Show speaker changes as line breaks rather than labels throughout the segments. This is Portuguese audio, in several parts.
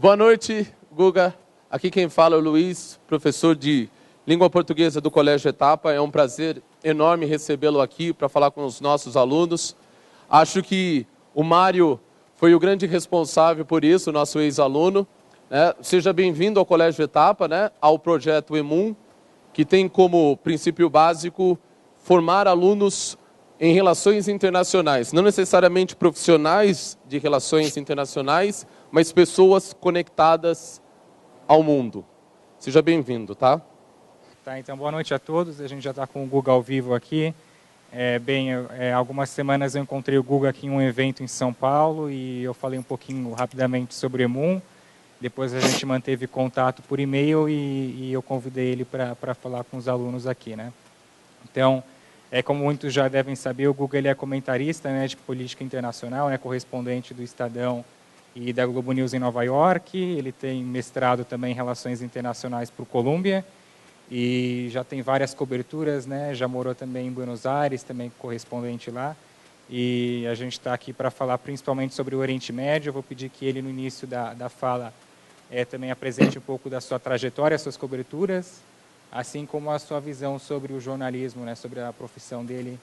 Boa noite, Guga. Aqui quem fala é o Luiz, professor de Língua Portuguesa do Colégio Etapa. É um prazer enorme recebê-lo aqui para falar com os nossos alunos. Acho que o Mário foi o grande responsável por isso, nosso ex-aluno. Né? Seja bem-vindo ao Colégio Etapa, né? Ao projeto EMUN, que tem como princípio básico formar alunos em relações internacionais. Não necessariamente profissionais de relações internacionais, mas pessoas conectadas ao mundo. Seja bem-vindo, tá?
Tá, então boa noite a todos. A gente já está com o Guga ao vivo aqui. Algumas semanas eu encontrei o Guga aqui em um evento em São Paulo e eu falei um pouquinho rapidamente sobre o EMUN. Depois a gente manteve contato por e-mail e eu convidei ele para falar com os alunos aqui, né? Então, como muitos já devem saber, o Guga ele é comentarista, né, de política internacional, é correspondente do Estadão e da Globo News em Nova York. Ele tem mestrado também em Relações Internacionais por Colômbia e já tem várias coberturas, né? Já morou também em Buenos Aires, também correspondente lá. E a gente está aqui para falar principalmente sobre o Oriente Médio. Eu vou pedir que ele, no início da fala, também apresente um pouco da sua trajetória, suas coberturas, assim como a sua visão sobre o jornalismo, né? Sobre a profissão dele,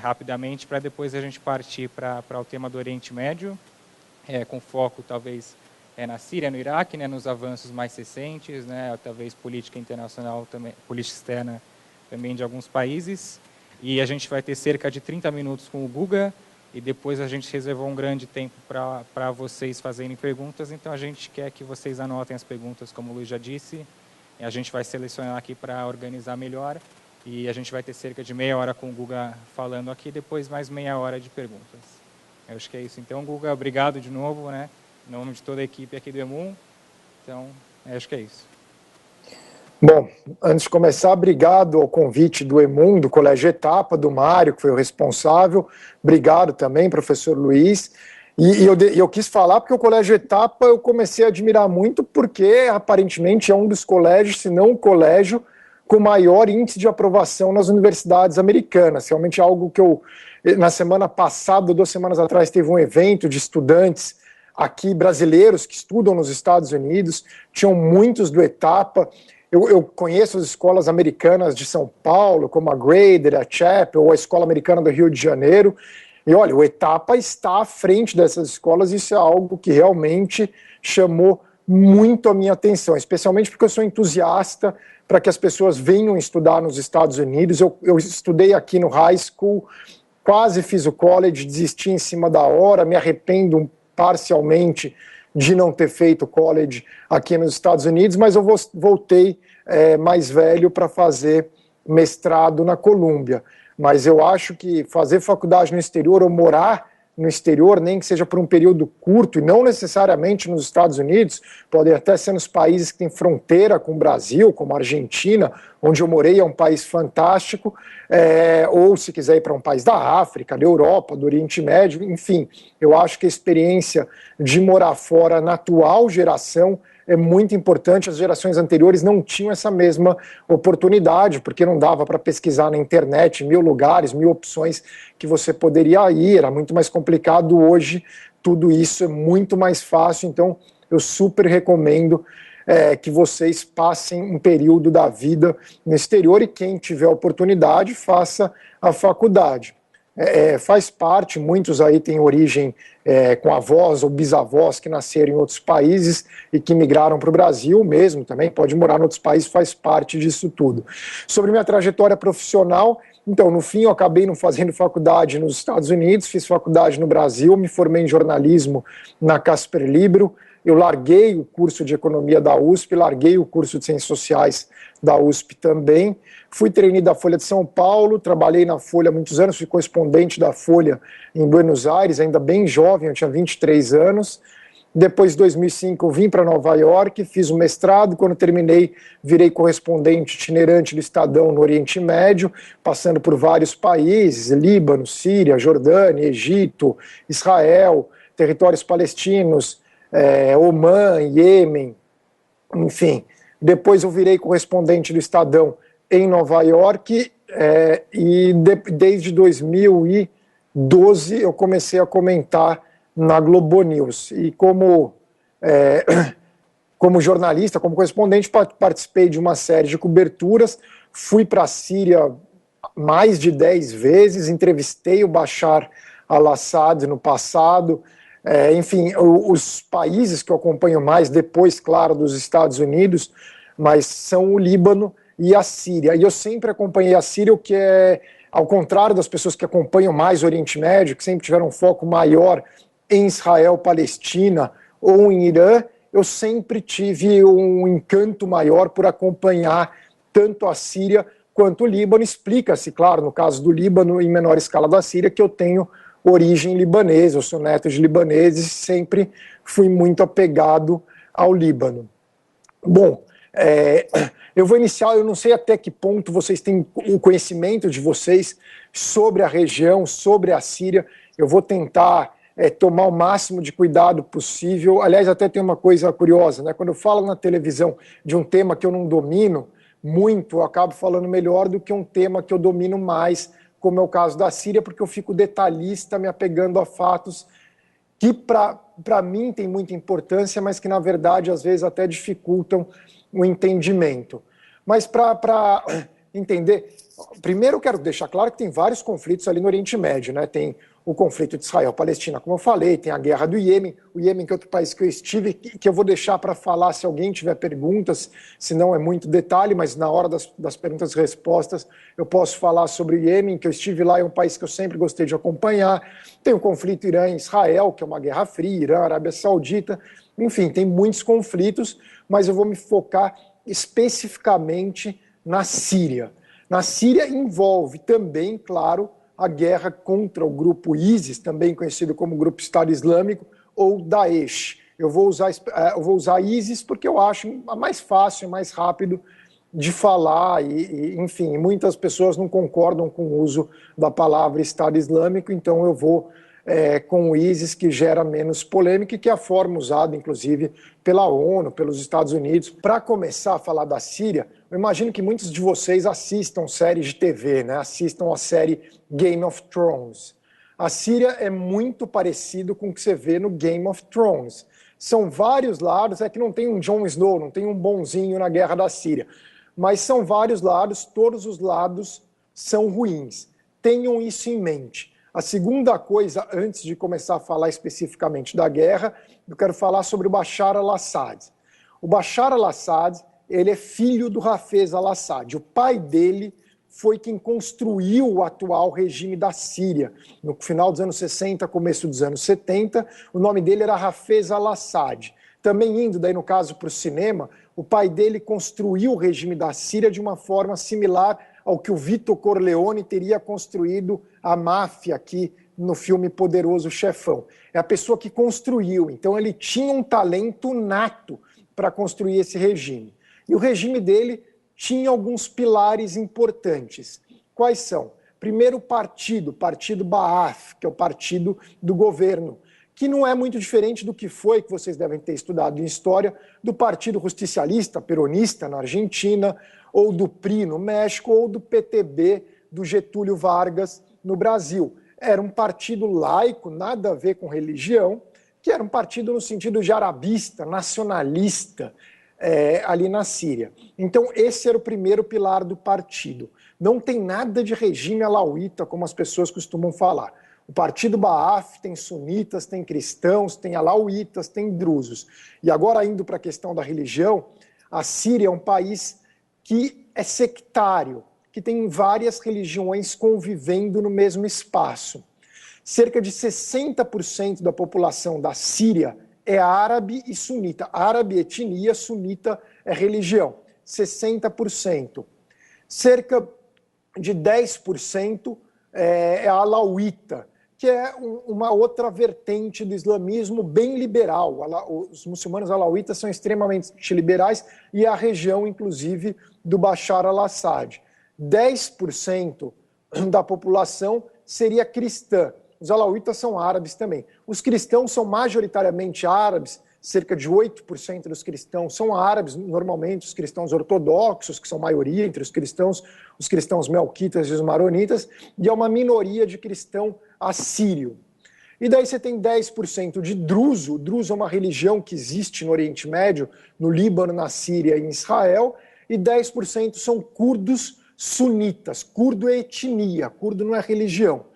rapidamente, para depois a gente partir para o tema do Oriente Médio. Com foco talvez na Síria, no Iraque, né, nos avanços mais recentes, né, talvez política internacional, também, política externa também de alguns países. E a gente vai ter cerca de 30 minutos com o Guga e depois a gente reservou um grande tempo para vocês fazerem perguntas. Então a gente quer que vocês anotem as perguntas, como o Luiz já disse. E a gente vai selecionar aqui para organizar melhor e a gente vai ter cerca de meia hora com o Guga falando aqui, depois mais meia hora de perguntas. Eu acho que é isso. Então, Guga, obrigado de novo, né? Em nome de toda a equipe aqui do EMUN. Então, acho que é isso.
Bom, antes de começar, obrigado ao convite do EMUN, do Colégio Etapa, do Mário, que foi o responsável. Obrigado também, professor Luiz. E eu quis falar porque o Colégio Etapa eu comecei a admirar muito porque, aparentemente, é um dos colégios, se não o colégio, com maior índice de aprovação nas universidades americanas. Realmente é algo que eu... Na semana passada, 2 semanas atrás, teve um evento de estudantes aqui brasileiros que estudam nos Estados Unidos, tinham muitos do Etapa. Eu conheço as escolas americanas de São Paulo, como a Grader, a Chapel, ou a Escola Americana do Rio de Janeiro. E olha, o Etapa está à frente dessas escolas, e isso é algo que realmente chamou muito a minha atenção, especialmente porque eu sou entusiasta para que as pessoas venham estudar nos Estados Unidos. Eu estudei aqui no high school, quase fiz o college, desisti em cima da hora, me arrependo parcialmente de não ter feito college aqui nos Estados Unidos, mas eu voltei mais velho para fazer mestrado na Colômbia. Mas eu acho que fazer faculdade no exterior ou morar no exterior, nem que seja por um período curto, e não necessariamente nos Estados Unidos, pode até ser nos países que têm fronteira com o Brasil, como a Argentina, onde eu morei, é um país fantástico, ou se quiser ir para um país da África, da Europa, do Oriente Médio, enfim, eu acho que a experiência de morar fora na atual geração é muito importante. As gerações anteriores não tinham essa mesma oportunidade, porque não dava para pesquisar na internet 1000 lugares, 1000 opções que você poderia ir, era muito mais complicado. Hoje tudo isso é muito mais fácil, então eu super recomendo que vocês passem um período da vida no exterior e quem tiver oportunidade faça a faculdade. Faz parte, muitos aí têm origem com avós ou bisavós que nasceram em outros países e que migraram para o Brasil mesmo também, pode morar em outros países, faz parte disso tudo. Sobre minha trajetória profissional, então, no fim eu acabei não fazendo faculdade nos Estados Unidos, fiz faculdade no Brasil, me formei em jornalismo na Casper Libero, eu larguei o curso de economia da USP, larguei o curso de ciências sociais da USP também, fui trainee da Folha de São Paulo, trabalhei na Folha há muitos anos, fui correspondente da Folha em Buenos Aires, ainda bem jovem, eu tinha 23 anos. Depois, em 2005, eu vim para Nova York, fiz o mestrado. Quando terminei, virei correspondente itinerante do Estadão no Oriente Médio, passando por vários países, Líbano, Síria, Jordânia, Egito, Israel, territórios palestinos, Omã, Iêmen, enfim. Depois eu virei correspondente do Estadão em Nova York desde 2012 eu comecei a comentar na Globo News. E como como jornalista, como correspondente, participei de uma série de coberturas, fui para a Síria mais de 10 vezes, entrevistei o Bashar al-Assad no passado, enfim, os países que eu acompanho mais, depois, claro, dos Estados Unidos, mas são o Líbano e a Síria. E eu sempre acompanhei a Síria, o que é, ao contrário das pessoas que acompanham mais o Oriente Médio, que sempre tiveram um foco maior em Israel, Palestina ou em Irã, eu sempre tive um encanto maior por acompanhar tanto a Síria quanto o Líbano. Explica-se, claro, no caso do Líbano, em menor escala da Síria, que eu tenho origem libanesa, eu sou neto de libaneses e sempre fui muito apegado ao Líbano. Bom, eu vou iniciar, eu não sei até que ponto vocês têm o conhecimento de vocês sobre a região, sobre a Síria. Eu vou tentar tomar o máximo de cuidado possível. Aliás, até tem uma coisa curiosa, né? Quando eu falo na televisão de um tema que eu não domino muito, eu acabo falando melhor do que um tema que eu domino mais, como é o caso da Síria, porque eu fico detalhista, me apegando a fatos que para mim tem muita importância, mas que na verdade às vezes até dificultam o entendimento. Mas para entender, primeiro eu quero deixar claro que tem vários conflitos ali no Oriente Médio, né? Tem o conflito de Israel-Palestina, como eu falei, tem a guerra do Iêmen, o Iêmen que é outro país que eu estive, que eu vou deixar para falar se alguém tiver perguntas, se não é muito detalhe, mas na hora das perguntas e respostas eu posso falar sobre o Iêmen, que eu estive lá, é um país que eu sempre gostei de acompanhar. Tem o conflito Irã-Israel, que é uma guerra fria, Irã-Arábia Saudita, enfim, tem muitos conflitos, mas eu vou me focar especificamente na Síria. Na Síria envolve também, claro, a guerra contra o grupo ISIS, também conhecido como Grupo Estado Islâmico, ou Daesh. Eu vou usar ISIS porque eu acho mais fácil, mais rápido de falar, enfim, muitas pessoas não concordam com o uso da palavra Estado Islâmico, então eu vou com o ISIS, que gera menos polêmica e que é a forma usada, inclusive, pela ONU, pelos Estados Unidos. Para começar a falar da Síria, eu imagino que muitos de vocês assistam séries de TV, né? Assistam a série Game of Thrones. A Síria é muito parecido com o que você vê no Game of Thrones. São vários lados, é que não tem um Jon Snow, não tem um bonzinho na guerra da Síria, mas são vários lados, todos os lados são ruins. Tenham isso em mente. A segunda coisa, antes de começar a falar especificamente da guerra, eu quero falar sobre o Bashar al-Assad. O Bashar al-Assad, ele é filho do Hafez al-Assad. O pai dele foi quem construiu o atual regime da Síria. No final dos anos 60, começo dos anos 70, o nome dele era Hafez al-Assad. Também indo, daí no caso, para o cinema, o pai dele construiu o regime da Síria de uma forma similar ao que o Vito Corleone teria construído a máfia aqui no filme Poderoso Chefão. É a pessoa que construiu, então ele tinha um talento nato para construir esse regime. E o regime dele tinha alguns pilares importantes. Quais são? Primeiro, o Partido Ba'ath, que é o partido do governo, que não é muito diferente do que foi, que vocês devem ter estudado em história, do Partido Justicialista, peronista na Argentina, ou do PRI no México, ou do PTB do Getúlio Vargas no Brasil. Era um partido laico, nada a ver com religião, que era um partido no sentido de arabista, nacionalista, ali na Síria. Então esse era o primeiro pilar do partido. Não tem nada de regime alauíta, como as pessoas costumam falar. O Partido Ba'ath tem sunitas, tem cristãos, tem alauítas, tem drusos. E agora, indo para a questão da religião, a Síria é um país que é sectário, que tem várias religiões convivendo no mesmo espaço. Cerca de 60% da população da Síria é árabe e sunita. Árabe, etnia, sunita é religião. 60%. Cerca de 10% é alauíta, que é uma outra vertente do islamismo bem liberal. Os muçulmanos alauítas são extremamente liberais e é a região, inclusive, do Bashar al-Assad. 10% da população seria cristã. Os alauítas são árabes também. Os cristãos são majoritariamente árabes, cerca de 8% dos cristãos são árabes, normalmente os cristãos ortodoxos, que são maioria entre os cristãos melquitas e os maronitas, e é uma minoria de cristão assírio. E daí você tem 10% de druso. O druso é uma religião que existe no Oriente Médio, no Líbano, na Síria e em Israel. E 10% são curdos sunitas. Curdo é etnia, curdo não é religião.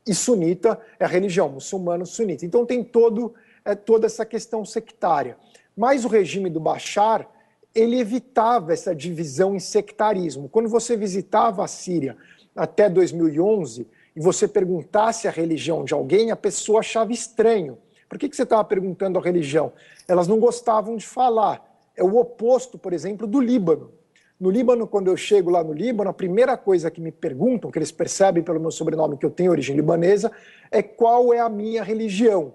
E sunita é a religião, muçulmano sunita. Então tem toda essa questão sectária. Mas o regime do Bashar, ele evitava essa divisão em sectarismo. Quando você visitava a Síria até 2011 e você perguntasse a religião de alguém, a pessoa achava estranho. Por que você estava perguntando a religião? Elas não gostavam de falar. É o oposto, por exemplo, do Líbano. No Líbano, quando eu chego lá no Líbano, a primeira coisa que me perguntam, que eles percebem pelo meu sobrenome que eu tenho origem libanesa, é qual é a minha religião.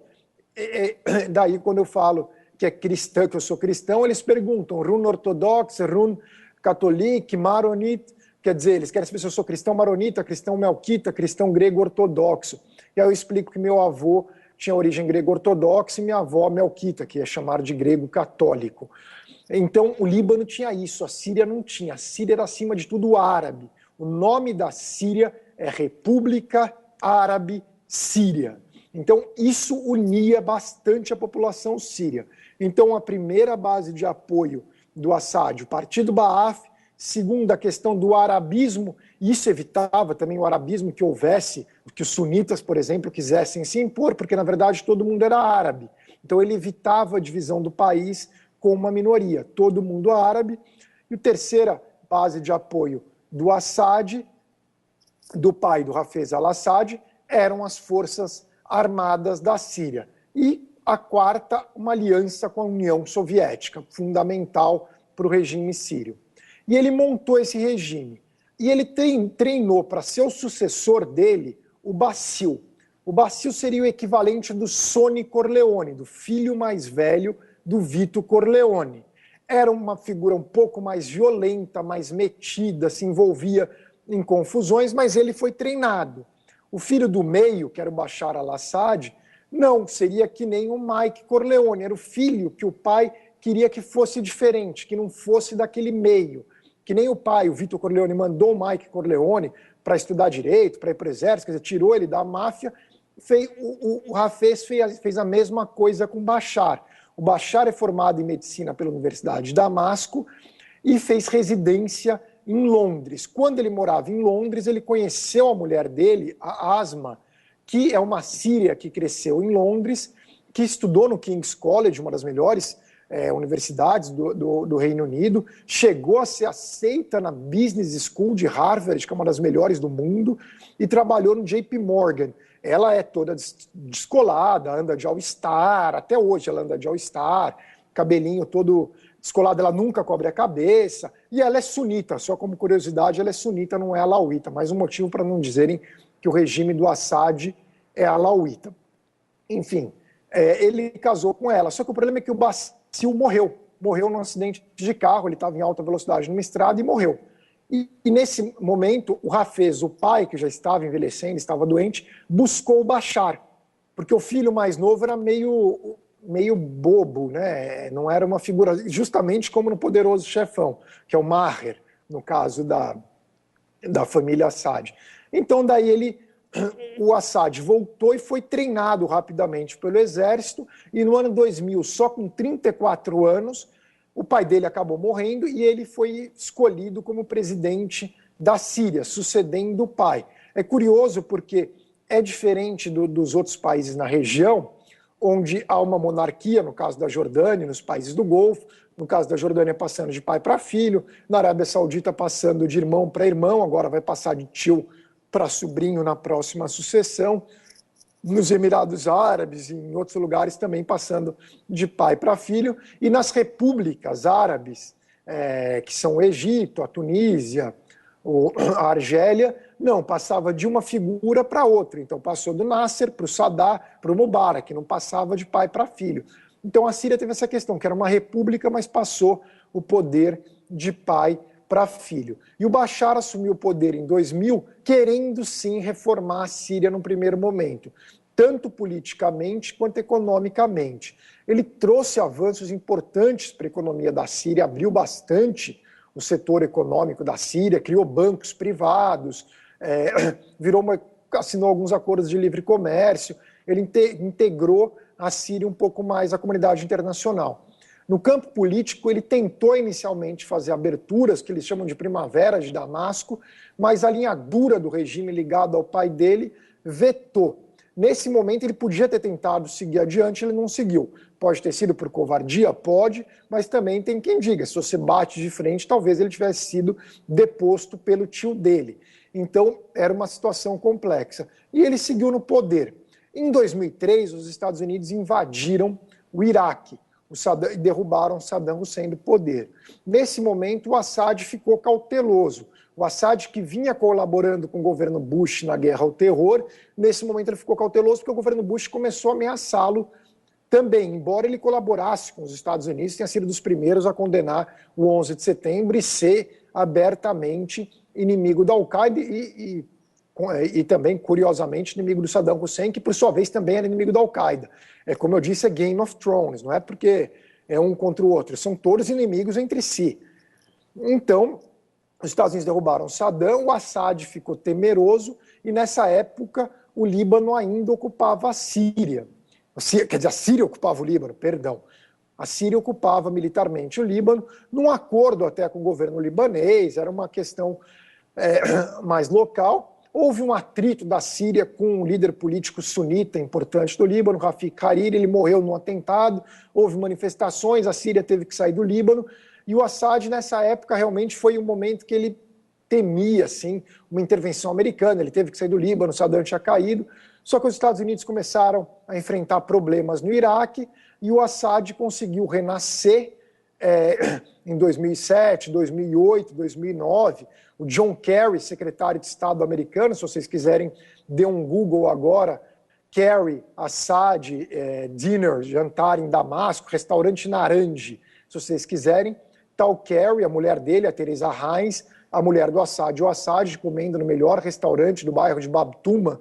Daí, quando eu falo que é cristão, que eu sou cristão, eles perguntam run ortodoxo, run católico, maronita. Quer dizer, eles querem saber se eu sou cristão maronita, cristão melquita, cristão grego ortodoxo. E aí eu explico que meu avô tinha origem grego ortodoxa e minha avó melquita, que é chamar de grego católico. Então, o Líbano tinha isso, a Síria não tinha. A Síria era, acima de tudo, árabe. O nome da Síria é República Árabe Síria. Então, isso unia bastante a população síria. Então, a primeira base de apoio do Assad, o Partido Ba'ath. Segundo, a questão do arabismo, isso evitava também o arabismo que houvesse, que os sunitas, por exemplo, quisessem se impor, porque, na verdade, todo mundo era árabe. Então, ele evitava a divisão do país com uma minoria, todo mundo árabe. E a terceira base de apoio do Assad, do pai do Hafez al-Assad, eram as forças armadas da Síria. E a quarta, uma aliança com a União Soviética, fundamental para o regime sírio. E ele montou esse regime. E ele treinou para ser o sucessor dele o Bassil. O Bassil seria o equivalente do Sonny Corleone, do filho mais velho do Vito Corleone. Era uma figura um pouco mais violenta, mais metida, se envolvia em confusões, mas ele foi treinado. O filho do meio, que era o Bashar al-Assad, não, seria que nem o Mike Corleone, era o filho que o pai queria que fosse diferente, que não fosse daquele meio. Que nem o pai, o Vito Corleone, mandou o Mike Corleone para estudar direito, para ir para o exército, quer dizer, tirou ele da máfia. O Hafez fez a mesma coisa com o Bashar. O Bashar é formado em medicina pela Universidade de Damasco e fez residência em Londres. Quando ele morava em Londres, ele conheceu a mulher dele, a Asma, que é uma síria que cresceu em Londres, que estudou no King's College, uma das melhores universidades do Reino Unido, chegou a ser aceita na Business School de Harvard, que é uma das melhores do mundo, e trabalhou no JP Morgan. Ela é toda descolada, anda de All-Star, até hoje ela anda de All-Star, cabelinho todo descolado, ela nunca cobre a cabeça, e ela é sunita, só como curiosidade, ela é sunita, não é alauíta, mais um motivo para não dizerem que o regime do Assad é alauíta. Enfim, ele casou com ela, só que o problema é que o Bassil morreu num acidente de carro, ele estava em alta velocidade numa estrada e morreu. E nesse momento, o Hafez, o pai, que já estava envelhecendo, estava doente, buscou o Bashar, porque o filho mais novo era meio bobo, né? Não era uma figura, justamente como no Poderoso Chefão, que é o Maher, no caso da família Assad. Então, daí o Assad voltou e foi treinado rapidamente pelo exército, e no ano 2000, só com 34 anos, o pai dele acabou morrendo e ele foi escolhido como presidente da Síria, sucedendo o pai. É curioso porque é diferente dos outros países na região, onde há uma monarquia, no caso da Jordânia, nos países do Golfo, no caso da Jordânia passando de pai para filho, na Arábia Saudita passando de irmão para irmão, agora vai passar de tio para sobrinho na próxima sucessão, nos Emirados Árabes e em outros lugares também passando de pai para filho, e nas repúblicas árabes, que são o Egito, a Tunísia, a Argélia, não, passava de uma figura para outra. Então passou do Nasser para o Saddam, para o Mubarak, não passava de pai para filho. Então a Síria teve essa questão, que era uma república, mas passou o poder de pai para filho. E o Bashar assumiu o poder em 2000, querendo sim reformar a Síria no primeiro momento, tanto politicamente quanto economicamente. Ele trouxe avanços importantes para a economia da Síria, abriu bastante o setor econômico da Síria, criou bancos privados, assinou alguns acordos de livre comércio. ele integrou a Síria um pouco mais à comunidade internacional. No campo político, ele tentou inicialmente fazer aberturas, que eles chamam de primavera de Damasco, mas a linha dura do regime ligado ao pai dele vetou. Nesse momento, ele podia ter tentado seguir adiante, ele não seguiu. Pode ter sido por covardia? Pode, mas também tem quem diga, se você bate de frente, talvez ele tivesse sido deposto pelo tio dele. Então, era uma situação complexa. E ele seguiu no poder. Em 2003, os Estados Unidos invadiram o Iraque e derrubaram Saddam Hussein do poder. Nesse momento, o Assad ficou cauteloso. O Assad, que vinha colaborando com o governo Bush na guerra ao terror, nesse momento ele ficou cauteloso porque o governo Bush começou a ameaçá-lo também, embora ele colaborasse com os Estados Unidos, tenha sido dos primeiros a condenar o 11 de setembro e ser abertamente inimigo da Al-Qaeda e também, curiosamente, inimigo do Saddam Hussein, que por sua vez também era inimigo da Al-Qaeda. Como eu disse, é Game of Thrones, não é porque é um contra o outro, são todos inimigos entre si. Então, os Estados Unidos derrubaram Saddam, o Assad ficou temeroso e nessa época o Líbano ainda ocupava a Síria. Quer dizer, a Síria ocupava o Líbano, perdão. A Síria ocupava militarmente o Líbano, num acordo até com o governo libanês, era uma questão mais local. Houve um atrito da Síria com um líder político sunita importante do Líbano, Rafik Hariri, ele morreu num atentado, houve manifestações, a Síria teve que sair do Líbano, e o Assad, nessa época, realmente foi um momento que ele temia, assim, uma intervenção americana, ele teve que sair do Líbano, Saddam tinha caído, só que os Estados Unidos começaram a enfrentar problemas no Iraque, e o Assad conseguiu renascer em 2007, 2008, 2009, o John Kerry, secretário de Estado americano, se vocês quiserem, dê um Google agora, Kerry, Assad, dinner, jantar em Damasco, restaurante Naranji, se vocês quiserem, tal Kerry, a mulher dele, a Teresa Heinz, a mulher do Assad, o Assad comendo no melhor restaurante do bairro de Babtuma,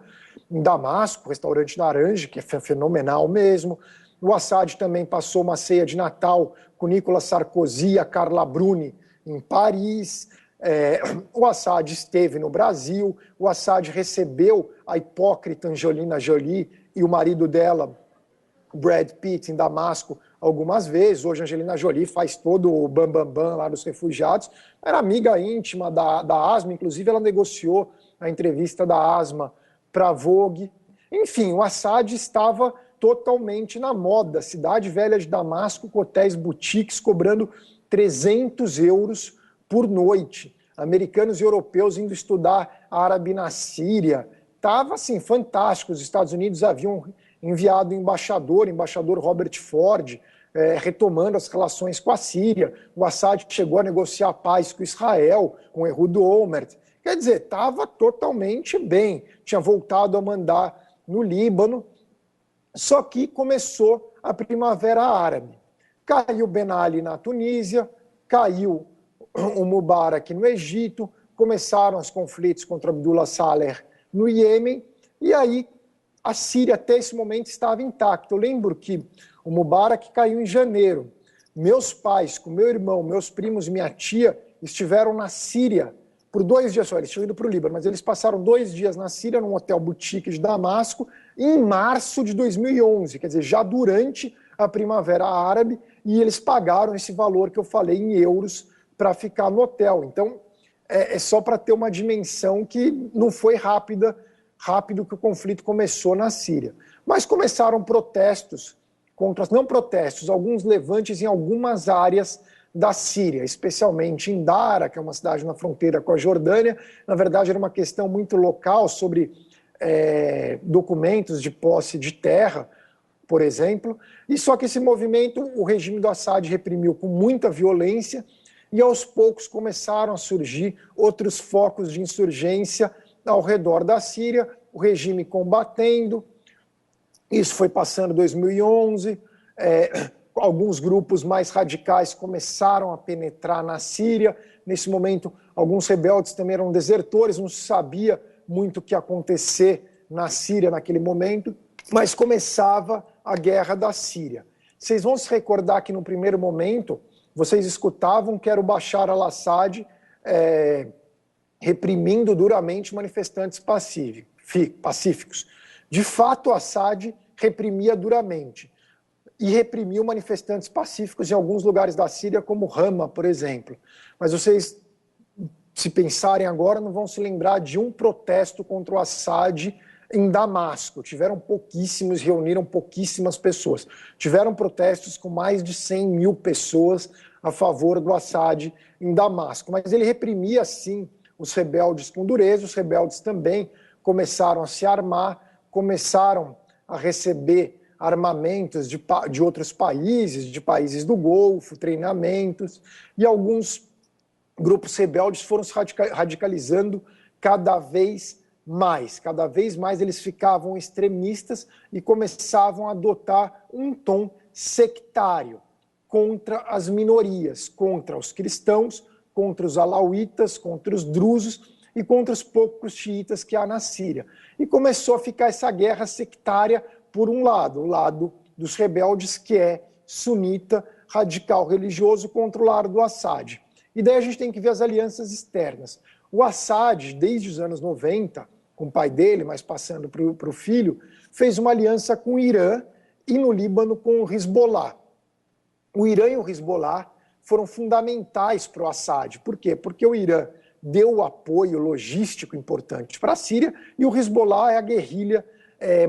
em Damasco, restaurante Naranji, que é fenomenal mesmo. O Assad também passou uma ceia de Natal com Nicolas Sarkozy e a Carla Bruni em Paris. O Assad esteve no Brasil, o Assad recebeu a hipócrita Angelina Jolie e o marido dela, Brad Pitt, em Damasco algumas vezes. Hoje a Angelina Jolie faz todo o bambambam lá dos refugiados. Era amiga íntima da Asma, inclusive ela negociou a entrevista da Asma para a Vogue. Enfim, o Assad estava totalmente na moda. Cidade Velha de Damasco, com hotéis boutiques cobrando 300 euros por noite. Americanos e europeus indo estudar árabe na Síria. Estava assim, fantástico. Os Estados Unidos haviam enviado o embaixador Robert Ford, retomando as relações com a Síria. O Assad chegou a negociar paz com Israel, com Ehud Olmert. Quer dizer, estava totalmente bem. Tinha voltado a mandar no Líbano. Só que começou a Primavera Árabe. Caiu Ben Ali na Tunísia, caiu o Mubarak no Egito, começaram os conflitos contra Abdullah Saleh no Iêmen, e aí a Síria até esse momento estava intacta. Eu lembro que o Mubarak caiu em janeiro. Meus pais, com meu irmão, meus primos e minha tia estiveram na Síria por 2 dias só. Eles tinham ido para o Líbano, mas eles passaram 2 dias na Síria, num hotel boutique de Damasco, em março de 2011, quer dizer, já durante a Primavera Árabe, e eles pagaram esse valor que eu falei em euros para ficar no hotel. Então, é só para ter uma dimensão que não foi rápido que o conflito começou na Síria. Mas começaram protestos, alguns levantes em algumas áreas da Síria, especialmente em Dara, que é uma cidade na fronteira com a Jordânia. Na verdade, era uma questão muito local sobre documentos de posse de terra, por exemplo. E só que esse movimento, o regime do Assad reprimiu com muita violência, e aos poucos começaram a surgir outros focos de insurgência ao redor da Síria, o regime combatendo. Isso foi passando em 2011, alguns grupos mais radicais começaram a penetrar na Síria. Nesse momento, alguns rebeldes também eram desertores, não se sabia muito o que ia acontecer na Síria naquele momento, mas começava a guerra da Síria. Vocês vão se recordar que no primeiro momento, vocês escutavam que era o Bashar al-Assad reprimindo duramente manifestantes pacíficos. De fato, o Assad reprimia duramente e reprimiu manifestantes pacíficos em alguns lugares da Síria, como Hama, por exemplo. Mas vocês, se pensarem agora, não vão se lembrar de um protesto contra o Assad em Damasco. Tiveram pouquíssimos, reuniram pouquíssimas pessoas. Tiveram protestos com mais de 100 mil pessoas a favor do Assad em Damasco. Mas ele reprimia, sim, os rebeldes com dureza. Os rebeldes também começaram a se armar, começaram a receber armamentos de outros países, de países do Golfo, treinamentos, e alguns grupos rebeldes foram se radicalizando cada vez mais eles ficavam extremistas e começavam a adotar um tom sectário contra as minorias, contra os cristãos, contra os alauítas, contra os drusos e contra os poucos xiitas que há na Síria. E começou a ficar essa guerra sectária por um lado, o lado dos rebeldes, que é sunita, radical religioso, contra o lado do Assad. E daí a gente tem que ver as alianças externas. O Assad, desde os anos 90, com o pai dele, mas passando para o filho, fez uma aliança com o Irã e no Líbano com o Hezbollah. O Irã e o Hezbollah foram fundamentais para o Assad. Por quê? Porque o Irã deu apoio logístico importante para a Síria e o Hezbollah é a guerrilha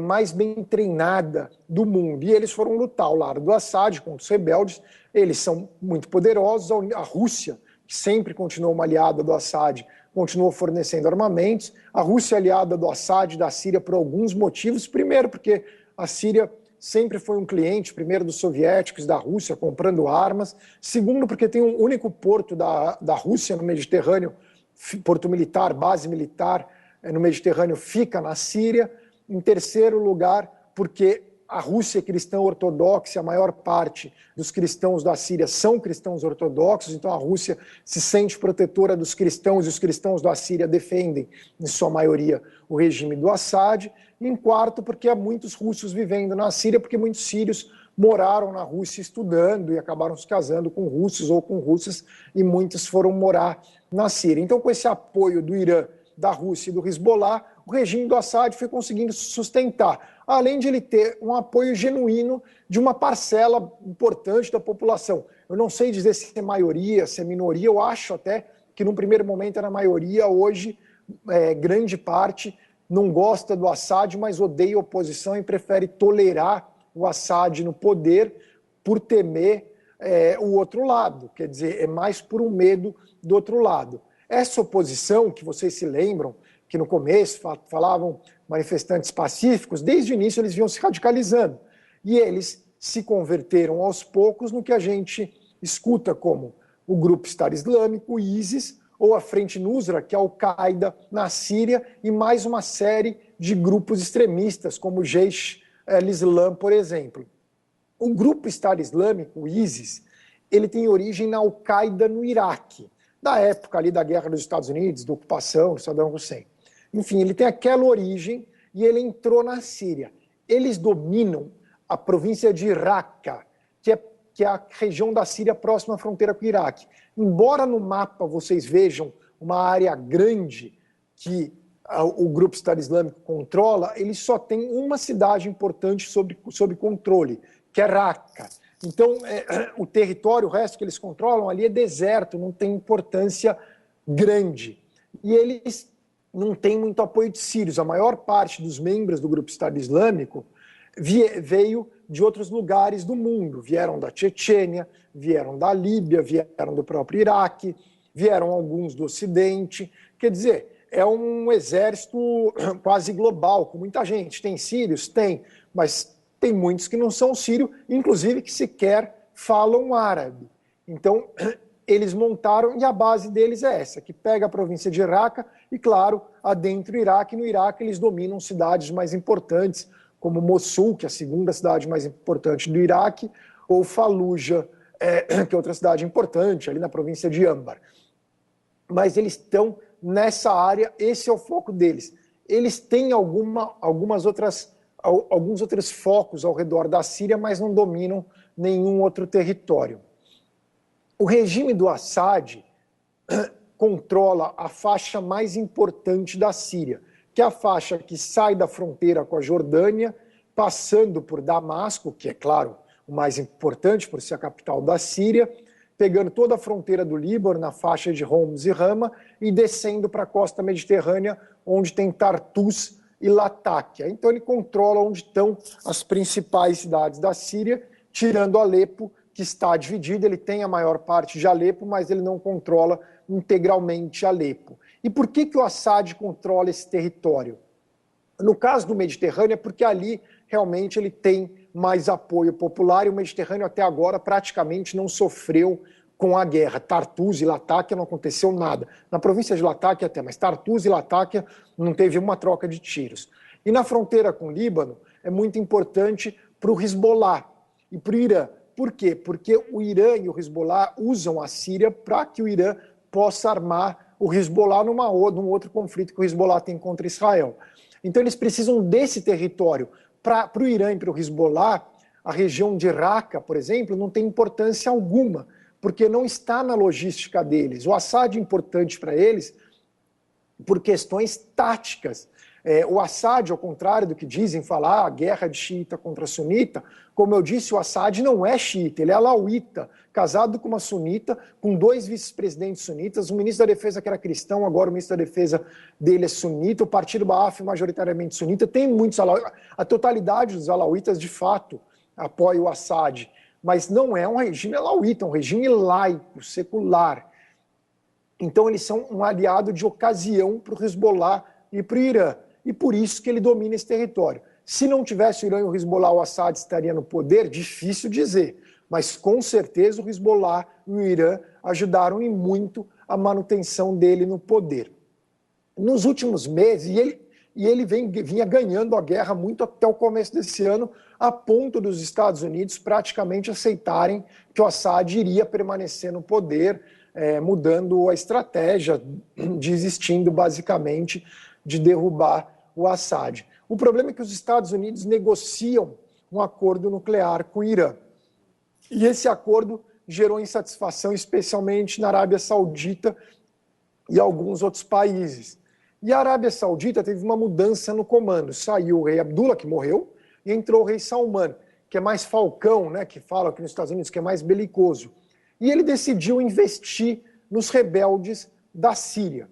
mais bem treinada do mundo. E eles foram lutar ao lado do Assad contra os rebeldes. Eles são muito poderosos. A Rússia, que sempre continuou uma aliada do Assad, continuou fornecendo armamentos. A Rússia é aliada do Assad e da Síria por alguns motivos. Primeiro, porque a Síria sempre foi um cliente, primeiro dos soviéticos, da Rússia, comprando armas. Segundo, porque tem um único porto da Rússia no Mediterrâneo, porto militar, base militar no Mediterrâneo, fica na Síria. Em terceiro lugar, porque a Rússia é cristã ortodoxa, a maior parte dos cristãos da Síria são cristãos ortodoxos, então a Rússia se sente protetora dos cristãos e os cristãos da Síria defendem, em sua maioria, o regime do Assad. E em quarto, porque há muitos russos vivendo na Síria, porque muitos sírios moraram na Rússia estudando e acabaram se casando com russos ou com russas, e muitos foram morar na Síria. Então, com esse apoio do Irã, da Rússia e do Hezbollah, o regime do Assad foi conseguindo se sustentar, além de ele ter um apoio genuíno de uma parcela importante da população. Eu não sei dizer se é maioria, se é minoria, eu acho até que num primeiro momento era maioria, hoje grande parte não gosta do Assad, mas odeia a oposição e prefere tolerar o Assad no poder por temer o outro lado, quer dizer, é mais por um medo do outro lado. Essa oposição, que vocês se lembram, que no começo falavam manifestantes pacíficos, desde o início eles vinham se radicalizando. E eles se converteram aos poucos no que a gente escuta como o Grupo Estado Islâmico, o ISIS, ou a Frente Nusra, que é a Al-Qaeda na Síria, e mais uma série de grupos extremistas, como o Jeish al-Islam, por exemplo. O Grupo Estado Islâmico, o ISIS, ele tem origem na Al-Qaeda no Iraque, da época ali da guerra dos Estados Unidos, da ocupação do Saddam Hussein. Enfim, ele tem aquela origem e ele entrou na Síria. Eles dominam a província de Raqqa, que é a região da Síria próxima à fronteira com o Iraque. Embora no mapa vocês vejam uma área grande que o Grupo Estado Islâmico controla, ele só tem uma cidade importante sob controle, que é Raqqa. Então, o território, o resto que eles controlam ali é deserto, não tem importância grande. E eles não têm muito apoio de sírios. A maior parte dos membros do Grupo Estado Islâmico veio de outros lugares do mundo. Vieram da Chechênia, vieram da Líbia, vieram do próprio Iraque, vieram alguns do Ocidente. Quer dizer, é um exército quase global, com muita gente. Tem sírios? Tem, mas tem muitos que não são sírios, inclusive que sequer falam árabe. Então, eles montaram, e a base deles é essa, que pega a província de Raqqa e, claro, adentro do Iraque. No Iraque eles dominam cidades mais importantes, como Mossul, que é a segunda cidade mais importante do Iraque, ou Fallujah, que é outra cidade importante, ali na província de Anbar. Mas eles estão nessa área, esse é o foco deles. Eles têm alguns outros focos ao redor da Síria, mas não dominam nenhum outro território. O regime do Assad controla a faixa mais importante da Síria, que é a faixa que sai da fronteira com a Jordânia, passando por Damasco, que é, claro, o mais importante por ser a capital da Síria, pegando toda a fronteira do Líbano, na faixa de Homs e Rama, e descendo para a costa mediterrânea, onde tem Tartus e Latáquia. Então ele controla onde estão as principais cidades da Síria, tirando Alepo, que está dividido. Ele tem a maior parte de Alepo, mas ele não controla integralmente Alepo. E por que o Assad controla esse território? No caso do Mediterrâneo, é porque ali realmente ele tem mais apoio popular, e o Mediterrâneo até agora praticamente não sofreu com a guerra. Tartus e Latáquia não aconteceu nada. Na província de Latáquia até, mas Tartus e Latáquia não teve uma troca de tiros. E na fronteira com o Líbano é muito importante para o Hezbollah e para o Irã. Por quê? Porque o Irã e o Hezbollah usam a Síria para que o Irã possa armar o Hezbollah num outro conflito que o Hezbollah tem contra Israel. Então eles precisam desse território. Para o Irã e para o Hezbollah, a região de Raqqa, por exemplo, não tem importância alguma, porque não está na logística deles. O Assad é importante para eles por questões táticas. O Assad, ao contrário do que dizem falar, a guerra de xiita contra sunita, como eu disse, o Assad não é xiita, ele é alauíta, casado com uma sunita, com 2 vice-presidentes sunitas, o ministro da Defesa que era cristão, agora o ministro da Defesa dele é sunita, o partido Ba'ath majoritariamente sunita, tem muitos alauítas, a totalidade dos alauítas de fato apoia o Assad, mas não é um regime alauíta, é um regime laico, secular. Então eles são um aliado de ocasião para o Hezbollah e para o Irã. E por isso que ele domina esse território. Se não tivesse o Irã e o Hezbollah, o Assad estaria no poder? Difícil dizer. Mas com certeza o Hezbollah e o Irã ajudaram em muito a manutenção dele no poder. Nos últimos meses, ele vinha ganhando a guerra muito até o começo desse ano, a ponto dos Estados Unidos praticamente aceitarem que o Assad iria permanecer no poder, mudando a estratégia, desistindo basicamente de derrubar o Assad. O problema é que os Estados Unidos negociam um acordo nuclear com o Irã. E esse acordo gerou insatisfação, especialmente na Arábia Saudita e alguns outros países. E a Arábia Saudita teve uma mudança no comando. Saiu o rei Abdullah, que morreu, e entrou o rei Salman, que é mais falcão, né, que fala aqui nos Estados Unidos, que é mais belicoso. E ele decidiu investir nos rebeldes da Síria,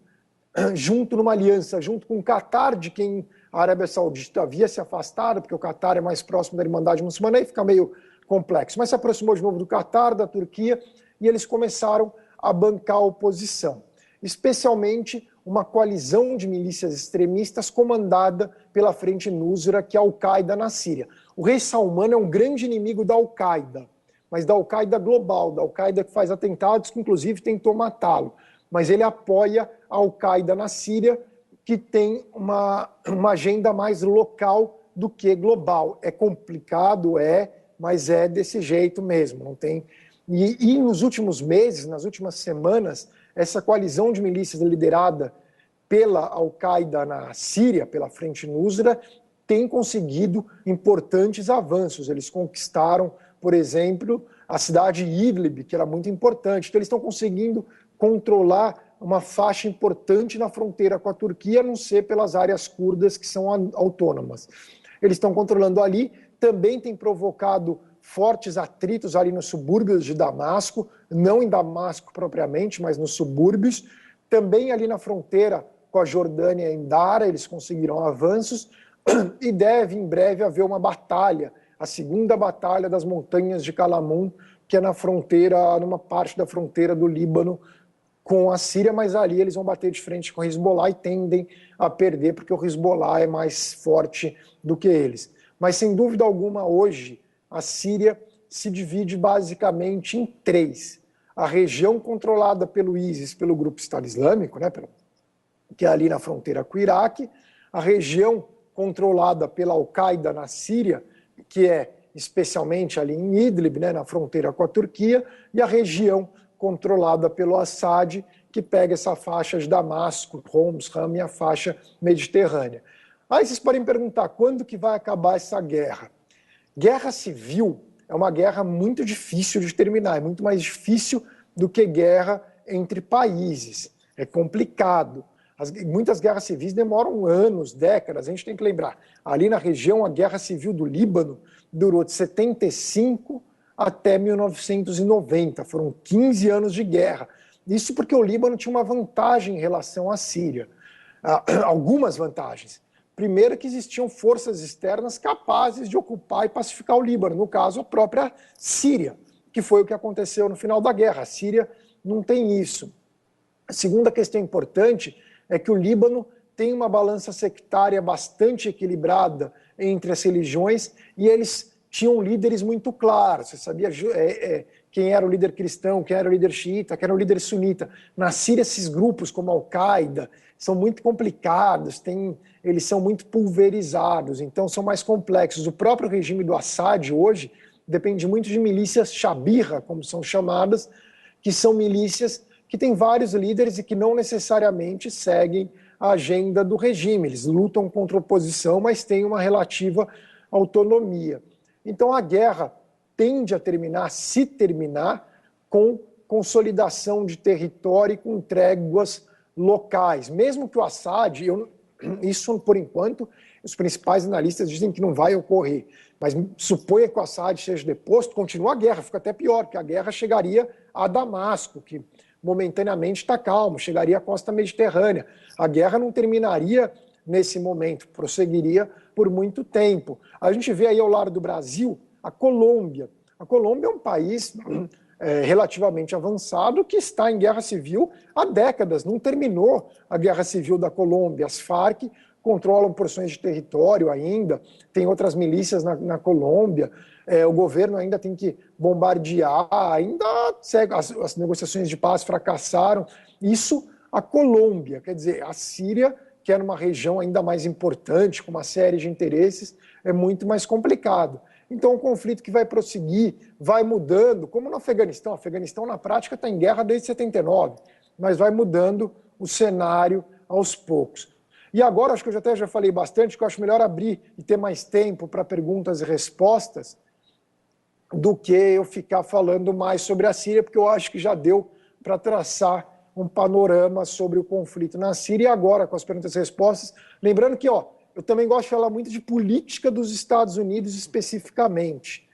junto numa aliança, junto com o Catar, de quem a Arábia Saudita havia se afastado, porque o Catar é mais próximo da Irmandade Muçulmana, aí fica meio complexo. Mas se aproximou de novo do Catar, da Turquia, e eles começaram a bancar a oposição. Especialmente uma coalizão de milícias extremistas comandada pela Frente Nusra, que é a Al-Qaeda na Síria. O rei Salman é um grande inimigo da Al-Qaeda, mas da Al-Qaeda global, da Al-Qaeda que faz atentados, que inclusive tentou matá-lo. Mas ele apoia a Al-Qaeda na Síria, que tem uma agenda mais local do que global. É complicado, mas é desse jeito mesmo. Não tem. E nos últimos meses, nas últimas semanas, essa coalizão de milícias liderada pela Al-Qaeda na Síria, pela Frente Nusra, tem conseguido importantes avanços. Eles conquistaram, por exemplo, a cidade de Idlib, que era muito importante. Então eles estão conseguindo controlar uma faixa importante na fronteira com a Turquia, a não ser pelas áreas curdas que são autônomas. Eles estão controlando ali, também tem provocado fortes atritos ali nos subúrbios de Damasco, não em Damasco propriamente, mas nos subúrbios. Também ali na fronteira com a Jordânia, em Dara, eles conseguiram avanços, e deve em breve haver uma batalha, a segunda batalha das montanhas de Kalamun, que é na fronteira, numa parte da fronteira do Líbano com a Síria, mas ali eles vão bater de frente com o Hezbollah e tendem a perder, porque o Hezbollah é mais forte do que eles. Mas, sem dúvida alguma, hoje, a Síria se divide basicamente em 3. A região controlada pelo ISIS, pelo Grupo Estado Islâmico, né, que é ali na fronteira com o Iraque, a região controlada pela Al-Qaeda na Síria, que é especialmente ali em Idlib, né, na fronteira com a Turquia, e a região controlada pelo Assad, que pega essa faixa de Damasco, Homs, Rama e a faixa mediterrânea. Aí vocês podem perguntar, quando que vai acabar essa guerra? Guerra civil é uma guerra muito difícil de terminar, é muito mais difícil do que guerra entre países, é complicado. Muitas guerras civis demoram anos, décadas. A gente tem que lembrar, ali na região, a Guerra Civil do Líbano durou de 75 até 1990. Foram 15 anos de guerra. Isso porque o Líbano tinha uma vantagem em relação à Síria. Algumas vantagens. Primeiro, que existiam forças externas capazes de ocupar e pacificar o Líbano. No caso, a própria Síria, que foi o que aconteceu no final da guerra. A Síria não tem isso. A segunda questão importante é que o Líbano tem uma balança sectária bastante equilibrada entre as religiões e eles tinham líderes muito claros. Você sabia quem era o líder cristão, quem era o líder xiita, quem era o líder sunita. Na Síria, esses grupos como a Al-Qaeda são muito complicados, eles são muito pulverizados, então são mais complexos. O próprio regime do Assad hoje depende muito de milícias Shabirra, como são chamadas, que são milícias que têm vários líderes e que não necessariamente seguem a agenda do regime. Eles lutam contra a oposição, mas têm uma relativa autonomia. Então a guerra tende a terminar, se terminar, com consolidação de território e com tréguas locais. Mesmo que o Assad, isso por enquanto, os principais analistas dizem que não vai ocorrer, mas suponha que o Assad seja deposto, continua a guerra, fica até pior, porque a guerra chegaria a Damasco, que momentaneamente está calmo, chegaria à costa mediterrânea. A guerra não terminaria nesse momento, prosseguiria por muito tempo. A gente vê aí ao lado do Brasil a Colômbia. A Colômbia é um país relativamente avançado que está em guerra civil há décadas, não terminou a guerra civil da Colômbia. As Farc controlam porções de território ainda, tem outras milícias na Colômbia, o governo ainda tem que bombardear, ainda as negociações de paz fracassaram. Isso a Colômbia, quer dizer, a Síria, que era uma região ainda mais importante, com uma série de interesses, é muito mais complicado. Então, o conflito que vai prosseguir, vai mudando, como no Afeganistão. O Afeganistão, na prática, está em guerra desde 79, mas vai mudando o cenário aos poucos. E agora, acho que eu até já falei bastante, que eu acho melhor abrir e ter mais tempo para perguntas e respostas do que eu ficar falando mais sobre a Síria, porque eu acho que já deu para traçar um panorama sobre o conflito na Síria. E agora, com as perguntas e respostas, lembrando que, eu também gosto de falar muito de política dos Estados Unidos especificamente,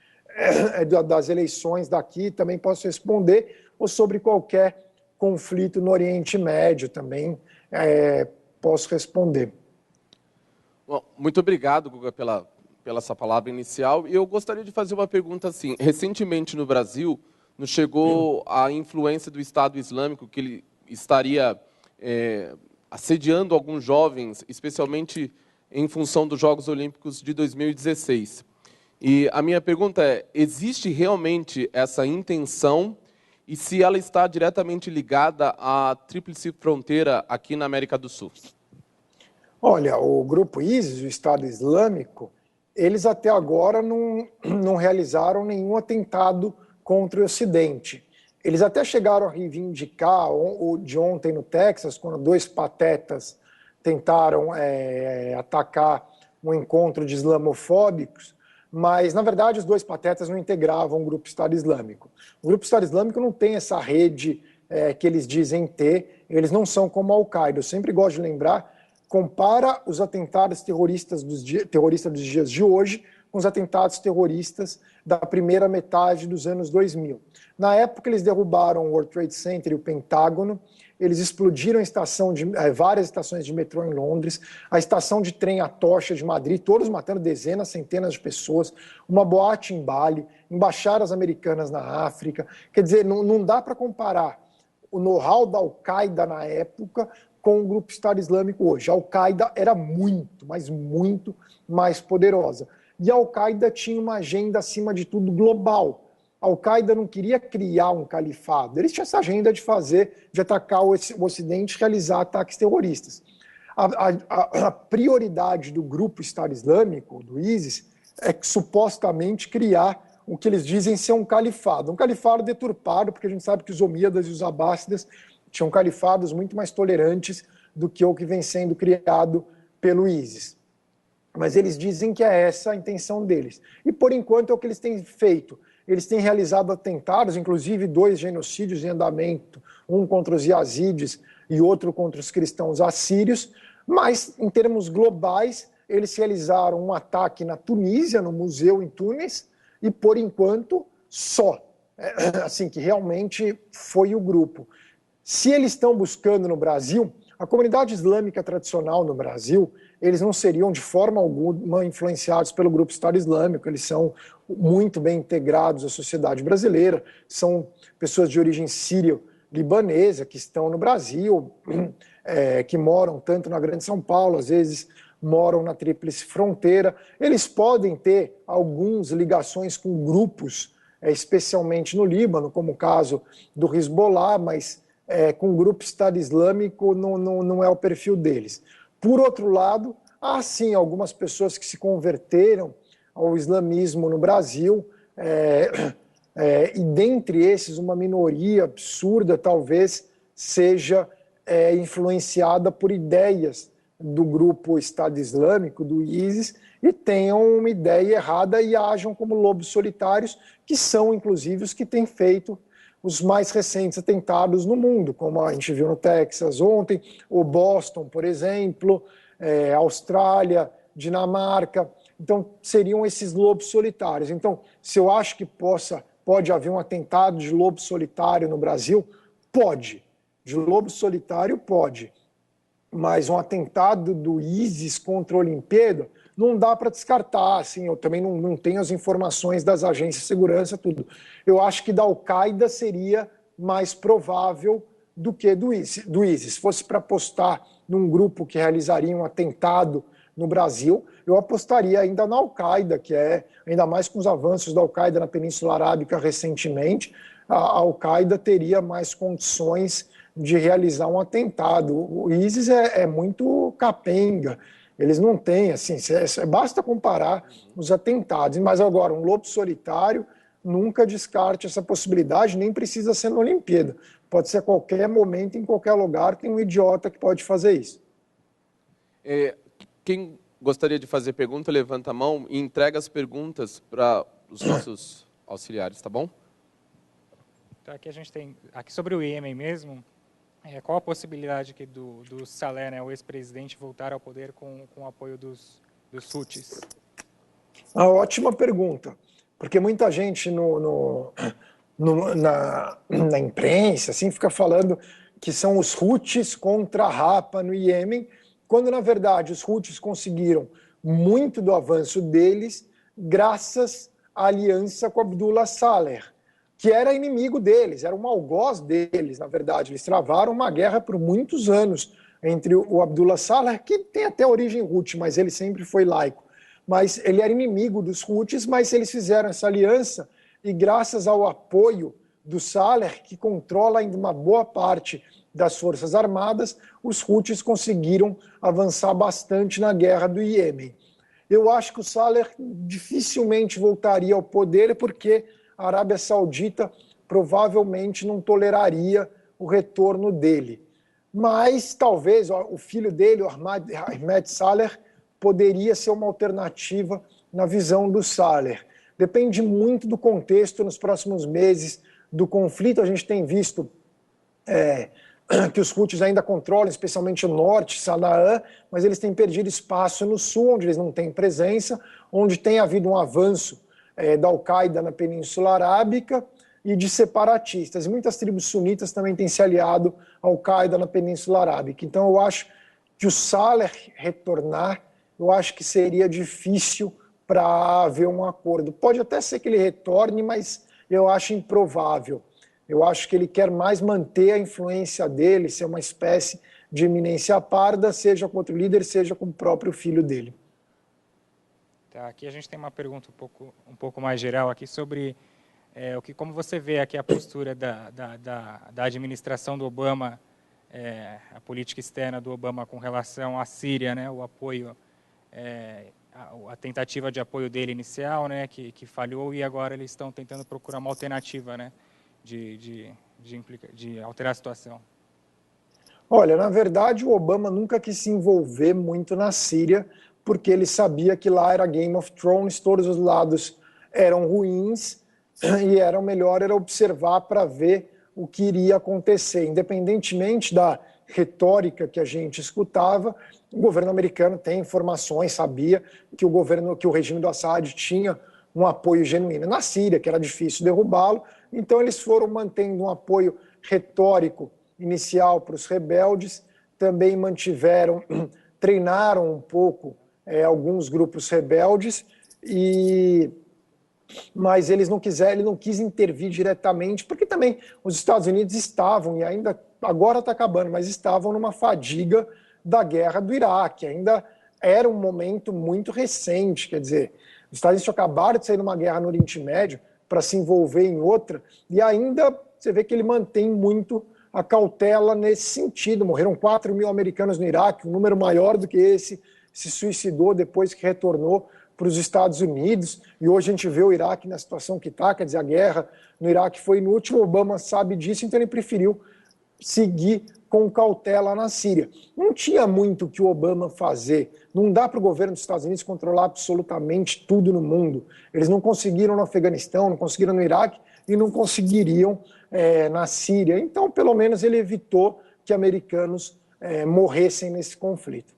das eleições daqui, também posso responder, ou sobre qualquer conflito no Oriente Médio também posso responder.
Bom, muito obrigado, Guga, pela essa palavra inicial. E eu gostaria de fazer uma pergunta assim. Recentemente no Brasil, nos chegou a influência do Estado Islâmico, que ele estaria assediando alguns jovens, especialmente em função dos Jogos Olímpicos de 2016. E a minha pergunta é, existe realmente essa intenção e se ela está diretamente ligada à Tríplice Fronteira aqui na América do Sul?
Olha, o grupo ISIS, o Estado Islâmico, eles até agora não realizaram nenhum atentado contra o Ocidente. Eles até chegaram a reivindicar o de ontem no Texas, quando 2 patetas tentaram atacar um encontro de islamofóbicos, mas, na verdade, os 2 patetas não integravam o Grupo Estado Islâmico. O Grupo Estado Islâmico não tem essa rede que eles dizem ter, eles não são como a Al-Qaeda. Eu sempre gosto de lembrar, compara os atentados terroristas dos dias de hoje com os atentados terroristas da primeira metade dos anos 2000. Na época, eles derrubaram o World Trade Center e o Pentágono, eles explodiram várias estações de metrô em Londres, a estação de trem Atocha de Madrid, todos matando dezenas, centenas de pessoas, uma boate em Bali, embaixadas americanas na África. Quer dizer, não dá para comparar o know-how da Al-Qaeda na época com o Grupo Estado Islâmico hoje. A Al-Qaeda era muito, mas muito mais poderosa. E a Al-Qaeda tinha uma agenda, acima de tudo, global. A Al-Qaeda não queria criar um califado. Eles tinham essa agenda de atacar o Ocidente e realizar ataques terroristas. A prioridade do Grupo Estado Islâmico, do ISIS, é que, supostamente criar o que eles dizem ser um califado. Um califado deturpado, porque a gente sabe que os omíadas e os abássidas tinham califados muito mais tolerantes do que o que vem sendo criado pelo ISIS. Mas eles dizem que é essa a intenção deles. E, por enquanto, é o que eles têm feito. Eles têm realizado atentados, inclusive 2 genocídios em andamento, um contra os yazidis e outro contra os cristãos assírios, mas em termos globais eles realizaram um ataque na Tunísia, no museu em Tunis, e por enquanto só, assim, que realmente foi o grupo. Se eles estão buscando no Brasil, a comunidade islâmica tradicional no Brasil, eles não seriam de forma alguma influenciados pelo grupo Estado Islâmico, eles são muito bem integrados à sociedade brasileira, são pessoas de origem sírio-libanesa que estão no Brasil, que moram tanto na Grande São Paulo, às vezes moram na Tríplice Fronteira. Eles podem ter algumas ligações com grupos, especialmente no Líbano, como o caso do Hezbollah, mas com o grupo Estado Islâmico não é o perfil deles. Por outro lado, há sim algumas pessoas que se converteram ao islamismo no Brasil, e dentre esses uma minoria absurda talvez seja influenciada por ideias do grupo Estado Islâmico, do ISIS, e tenham uma ideia errada e ajam como lobos solitários, que são inclusive os que têm feito os mais recentes atentados no mundo, como a gente viu no Texas ontem, o Boston, por exemplo, Austrália, Dinamarca. Então, seriam esses lobos solitários. Então, se eu acho que pode haver um atentado de lobo solitário no Brasil, pode. De lobo solitário, pode. Mas um atentado do ISIS contra a Olimpíada, não dá para descartar, assim, eu também não tenho as informações das agências de segurança, tudo. Eu acho que da Al-Qaeda seria mais provável do que do ISIS. Se fosse para apostar num grupo que realizaria um atentado no Brasil, eu apostaria ainda na Al-Qaeda, que ainda mais com os avanços da Al-Qaeda na Península Arábica recentemente, a Al-Qaeda teria mais condições de realizar um atentado. O ISIS é muito capenga, eles não têm, assim, basta comparar os atentados. Mas agora, um lobo solitário, nunca descarte essa possibilidade, nem precisa ser na Olimpíada. Pode ser a qualquer momento, em qualquer lugar, tem um idiota que pode fazer isso.
Quem gostaria de fazer pergunta, levanta a mão e entrega as perguntas para os nossos auxiliares, tá bom?
Então, aqui a gente tem, aqui sobre o Iêmen mesmo, qual a possibilidade aqui do Saleh, né, o ex-presidente, voltar ao poder com o apoio dos Houthis?
Ótima pergunta, porque muita gente na imprensa assim, fica falando que são os Houthis contra a Rapa no Iêmen, quando na verdade os Houthis conseguiram muito do avanço deles graças à aliança com Abdullah Saleh, que era inimigo deles, era um algoz deles, na verdade. Eles travaram uma guerra por muitos anos entre o Abdullah Saleh, que tem até origem Houthi, mas ele sempre foi laico. Mas ele era inimigo dos Houthis, mas eles fizeram essa aliança e graças ao apoio do Saleh, que controla ainda uma boa parte das Forças Armadas, os Houthis conseguiram avançar bastante na guerra do Iêmen. Eu acho que o Saleh dificilmente voltaria ao poder porque a Arábia Saudita provavelmente não toleraria o retorno dele. Mas talvez o filho dele, o Ahmed Saleh, poderia ser uma alternativa na visão do Saleh. Depende muito do contexto nos próximos meses do conflito. A gente tem visto que os Houthis ainda controlam, especialmente o norte, Sanaa, mas eles têm perdido espaço no sul, onde eles não têm presença, onde tem havido um avanço da Al-Qaeda na Península Arábica e de separatistas. E muitas tribos sunitas também têm se aliado à Al-Qaeda na Península Arábica. Então eu acho que o Saleh retornar, eu acho que seria difícil para haver um acordo. Pode até ser que ele retorne, mas eu acho improvável. Eu acho que ele quer mais manter a influência dele, ser uma espécie de eminência parda, seja contra o líder, seja com o próprio filho dele.
Tá, aqui a gente tem uma pergunta um pouco mais geral aqui sobre como você vê aqui a postura da administração do Obama, a política externa do Obama com relação à Síria, né, o apoio, a tentativa de apoio dele inicial, né, que falhou, e agora eles estão tentando procurar uma alternativa, né, de alterar a situação.
Olha, na verdade, o Obama nunca quis se envolver muito na Síria, porque ele sabia que lá era Game of Thrones, todos os lados eram ruins, e melhor era observar para ver o que iria acontecer. Independentemente da retórica que a gente escutava, o governo americano tem informações, sabia que o regime do Assad tinha um apoio genuíno na Síria, que era difícil derrubá-lo, então eles foram mantendo um apoio retórico inicial para os rebeldes, também treinaram um pouco alguns grupos rebeldes, mas ele não quis intervir diretamente, porque também os Estados Unidos estavam, e ainda agora está acabando, mas estavam numa fadiga da guerra do Iraque, ainda era um momento muito recente, quer dizer, os Estados Unidos acabaram de sair de uma guerra no Oriente Médio para se envolver em outra, e ainda você vê que ele mantém muito a cautela nesse sentido. Morreram 4 mil americanos no Iraque, um número maior do que esse se suicidou depois que retornou para os Estados Unidos, e hoje a gente vê o Iraque na situação que está, quer dizer, a guerra no Iraque foi inútil, o Obama sabe disso, então ele preferiu seguir com cautela na Síria. Não tinha muito o que o Obama fazer, não dá para o governo dos Estados Unidos controlar absolutamente tudo no mundo. Eles não conseguiram no Afeganistão, não conseguiram no Iraque e não conseguiriam na Síria, então pelo menos ele evitou que americanos morressem nesse conflito.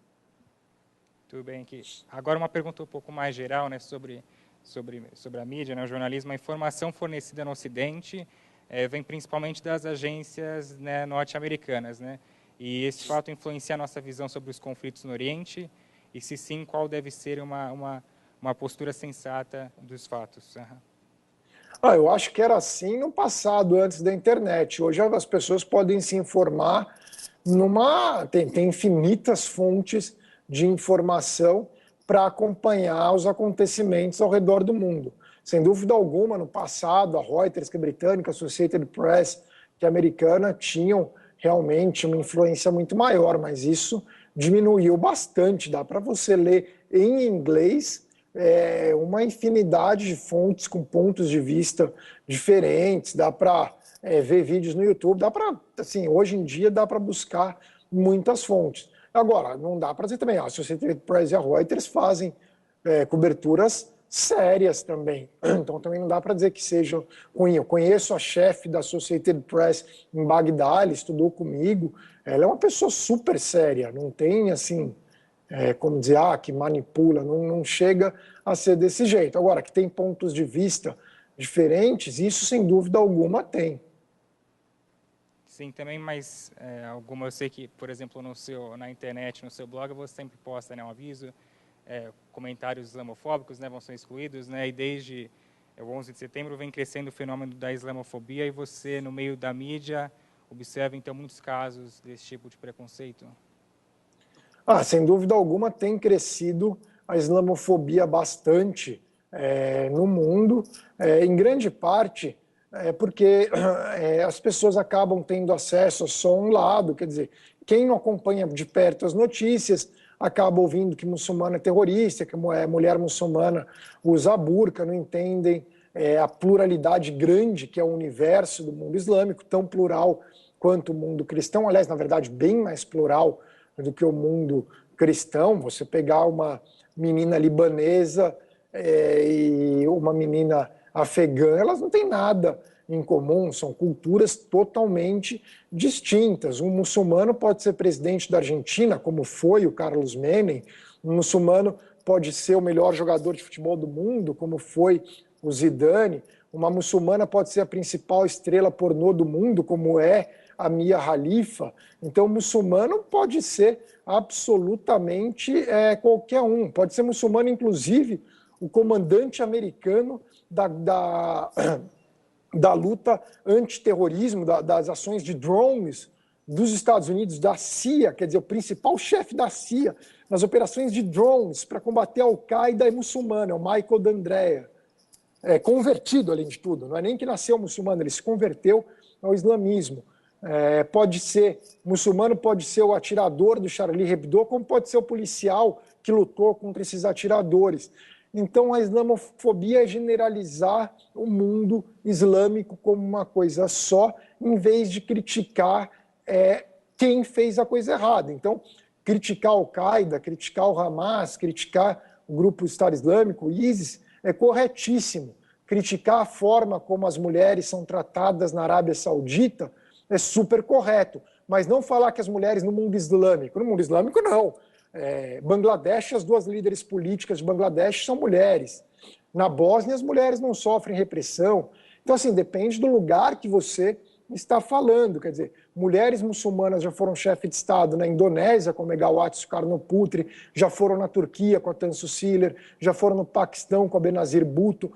Tudo bem aqui. Agora uma pergunta um pouco mais geral, né, sobre a mídia, né, o jornalismo. A informação fornecida no Ocidente vem principalmente das agências, né, norte-americanas, né? E esse fato influencia a nossa visão sobre os conflitos no Oriente? E se sim, qual deve ser uma postura sensata dos fatos?
Eu acho que era assim no passado, antes da internet. Hoje as pessoas podem se informar tem infinitas fontes de informação para acompanhar os acontecimentos ao redor do mundo. Sem dúvida alguma, no passado, a Reuters, que é britânica, a Associated Press, que é americana, tinham realmente uma influência muito maior, mas isso diminuiu bastante. Dá para você ler em inglês uma infinidade de fontes com pontos de vista diferentes, dá para ver vídeos no YouTube, assim, hoje em dia dá para buscar muitas fontes. Agora, não dá para dizer também, a Associated Press e a Reuters fazem coberturas sérias também, então também não dá para dizer que sejam ruins. Eu conheço a chefe da Associated Press em Bagdá, ela estudou comigo, ela é uma pessoa super séria, não tem assim, como dizer, que manipula, não chega a ser desse jeito. Agora, que tem pontos de vista diferentes, isso sem dúvida alguma tem.
Sim, também, mas eu sei que, por exemplo, na internet, no seu blog, você sempre posta, né, um aviso, comentários islamofóbicos, né, vão ser excluídos, né, e desde o 11 de setembro vem crescendo o fenômeno da islamofobia, e você, no meio da mídia, observa, então, muitos casos desse tipo de preconceito?
Sem dúvida alguma tem crescido a islamofobia bastante no mundo, em grande parte porque as pessoas acabam tendo acesso a só um lado, quer dizer, quem não acompanha de perto as notícias acaba ouvindo que muçulmano é terrorista, que mulher muçulmana usa burca, não entendem a pluralidade grande que é o universo do mundo islâmico, tão plural quanto o mundo cristão, aliás, na verdade, bem mais plural do que o mundo cristão. Você pegar uma menina libanesa e uma menina afegã, elas não têm nada em comum, são culturas totalmente distintas. Um muçulmano pode ser presidente da Argentina, como foi o Carlos Menem, um muçulmano pode ser o melhor jogador de futebol do mundo, como foi o Zidane, uma muçulmana pode ser a principal estrela pornô do mundo, como é a Mia Khalifa. Então, muçulmano pode ser absolutamente qualquer um, pode ser muçulmano, inclusive o comandante americano da luta antiterrorismo, das ações de drones dos Estados Unidos, da CIA, quer dizer, o principal chefe da CIA nas operações de drones para combater a Al-Qaeda é muçulmano, é o Michael D'Andrea. Convertido, além de tudo, não é nem que nasceu muçulmano, ele se converteu ao islamismo. Pode ser muçulmano, pode ser o atirador do Charlie Hebdo, como pode ser o policial que lutou contra esses atiradores. Então, a islamofobia é generalizar o mundo islâmico como uma coisa só, em vez de criticar quem fez a coisa errada. Então, criticar a Al-Qaeda, criticar o Hamas, criticar o grupo Estado Islâmico, o ISIS, é corretíssimo. criticar a forma como as mulheres são tratadas na Arábia Saudita é super correto, mas não falar que as mulheres no mundo islâmico não. Bangladesh, as 2 líderes políticas de Bangladesh são mulheres. Na Bósnia, as mulheres não sofrem repressão. Então, assim, depende do lugar que você está falando. Quer dizer, mulheres muçulmanas já foram chefe de Estado na Indonésia, com Megawati Sukarnoputri, já foram na Turquia com a Tansu Çiller, já foram no Paquistão com a Benazir Bhutto,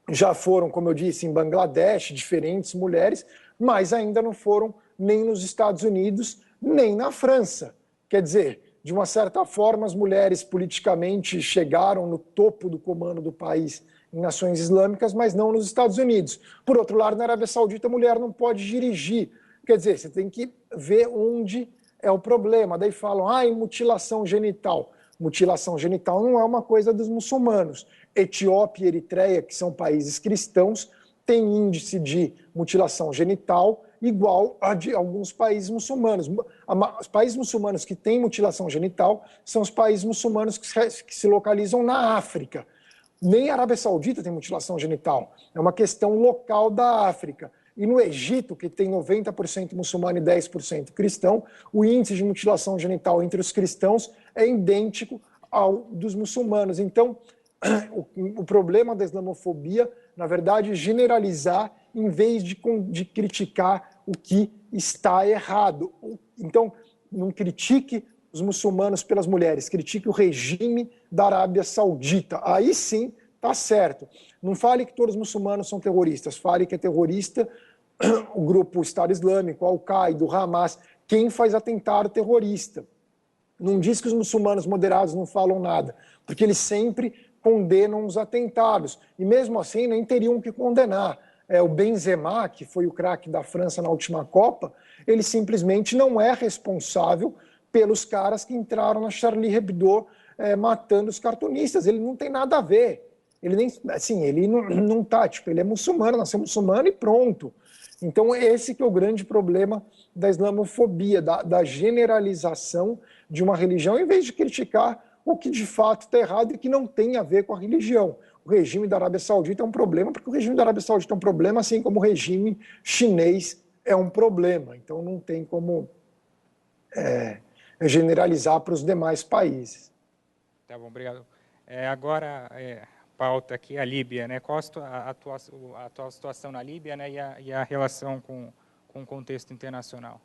já foram, como eu disse, em Bangladesh, diferentes mulheres, mas ainda não foram nem nos Estados Unidos, nem na França. Quer dizer, de uma certa forma, as mulheres politicamente chegaram no topo do comando do país em nações islâmicas, mas não nos Estados Unidos. Por outro lado, na Arábia Saudita, a mulher não pode dirigir. Quer dizer, você tem que ver onde é o problema. Daí falam, mutilação genital. Mutilação genital não é uma coisa dos muçulmanos. Etiópia e Eritreia, que são países cristãos, têm índice de mutilação genital igual a de alguns países muçulmanos. Os países muçulmanos que têm mutilação genital são os países muçulmanos que se localizam na África. Nem a Arábia Saudita tem mutilação genital. É uma questão local da África. E no Egito, que tem 90% muçulmano e 10% cristão, o índice de mutilação genital entre os cristãos é idêntico ao dos muçulmanos. Então, o problema da islamofobia, na verdade, é generalizar em vez de criticar o que está errado. Então, não critique os muçulmanos pelas mulheres, critique o regime da Arábia Saudita. Aí sim, está certo. Não fale que todos os muçulmanos são terroristas, fale que é terrorista o grupo Estado Islâmico, Al-Qaeda, o Hamas, quem faz atentado terrorista. Não diz que os muçulmanos moderados não falam nada, porque eles sempre condenam os atentados, e mesmo assim nem teriam que condenar. O Benzema, que foi o craque da França na última Copa, ele simplesmente não é responsável pelos caras que entraram na Charlie Hebdo matando os cartunistas. Ele não tem nada a ver. Ele nem, assim, ele não tá, tipo, ele é muçulmano, nasceu muçulmano e pronto. Então esse que é o grande problema da islamofobia, da generalização de uma religião, em vez de criticar o que de fato está errado e que não tem a ver com a religião. O regime da Arábia Saudita é um problema, porque o regime da Arábia Saudita é um problema, assim como o regime chinês é um problema. Então não tem como generalizar para os demais países.
Tá bom, obrigado. Agora, pauta aqui, a Líbia, né? Qual a atual situação na Líbia, né? E a relação com o contexto internacional?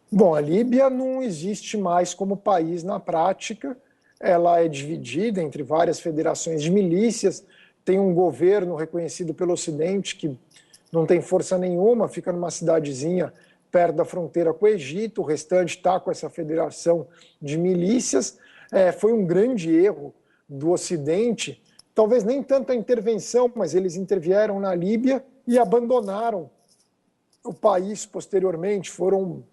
Bom, a Líbia não existe mais como país na prática, ela é dividida entre várias federações de milícias, tem um governo reconhecido pelo Ocidente que não tem força nenhuma, fica numa cidadezinha perto da fronteira com o Egito, o restante está com essa federação de milícias. Foi um grande erro do Ocidente, talvez nem tanto a intervenção, mas eles intervieram na Líbia e abandonaram o país posteriormente, foram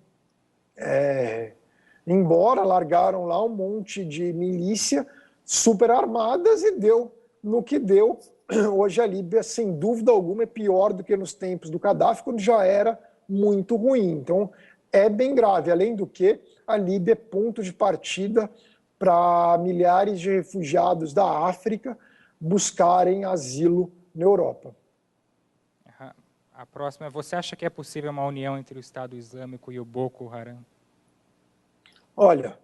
embora, largaram lá um monte de milícia super armadas e deu no que deu. Hoje a Líbia, sem dúvida alguma, é pior do que nos tempos do Gaddafi, quando já era muito ruim. Então é bem grave, além do que a Líbia é ponto de partida para milhares de refugiados da África buscarem asilo na Europa.
A próxima é, você acha que é possível uma união entre o Estado Islâmico e o Boko Haram?
Olha,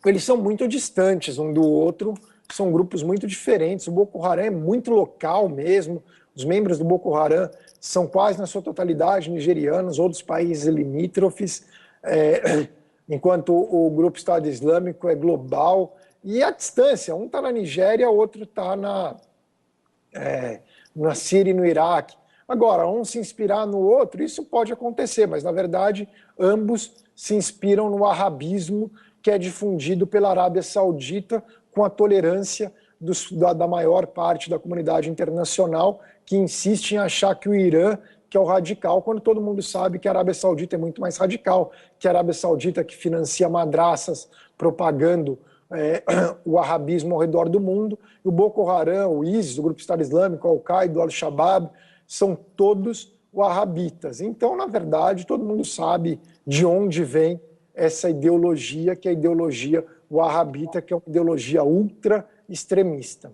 eles são muito distantes um do outro, são grupos muito diferentes. O Boko Haram é muito local mesmo, os membros do Boko Haram são quase na sua totalidade nigerianos, outros países limítrofes, enquanto o grupo Estado Islâmico é global. E a distância, um está na Nigéria, o outro está na Síria e no Iraque. Agora, um se inspirar no outro, isso pode acontecer, mas na verdade ambos se inspiram no arabismo que é difundido pela Arábia Saudita com a tolerância da maior parte da comunidade internacional que insiste em achar que o Irã que é o radical, quando todo mundo sabe que a Arábia Saudita é muito mais radical, que a Arábia Saudita que financia madraças propagando o arabismo ao redor do mundo, e o Boko Haram, o ISIS, o Grupo Estado Islâmico, o Al-Qaeda, o Al-Shabaab, são todos wahhabitas. Então, na verdade, todo mundo sabe de onde vem essa ideologia, que é a ideologia wahhabita, que é uma ideologia ultra extremista.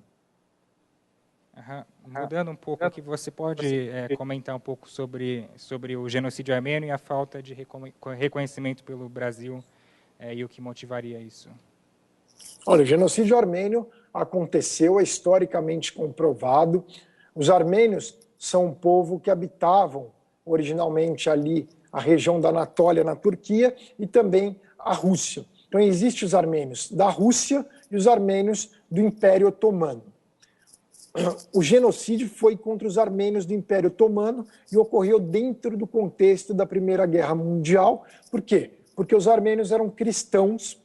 Mudando um pouco aqui, você pode comentar um pouco sobre o genocídio armênio e a falta de reconhecimento pelo Brasil e o que motivaria isso?
Olha, o genocídio armênio aconteceu, é historicamente comprovado. Os armênios são um povo que habitavam originalmente ali a região da Anatólia, na Turquia, e também a Rússia. Então, existem os armênios da Rússia e os armênios do Império Otomano. O genocídio foi contra os armênios do Império Otomano e ocorreu dentro do contexto da Primeira Guerra Mundial. Por quê? Porque os armênios eram cristãos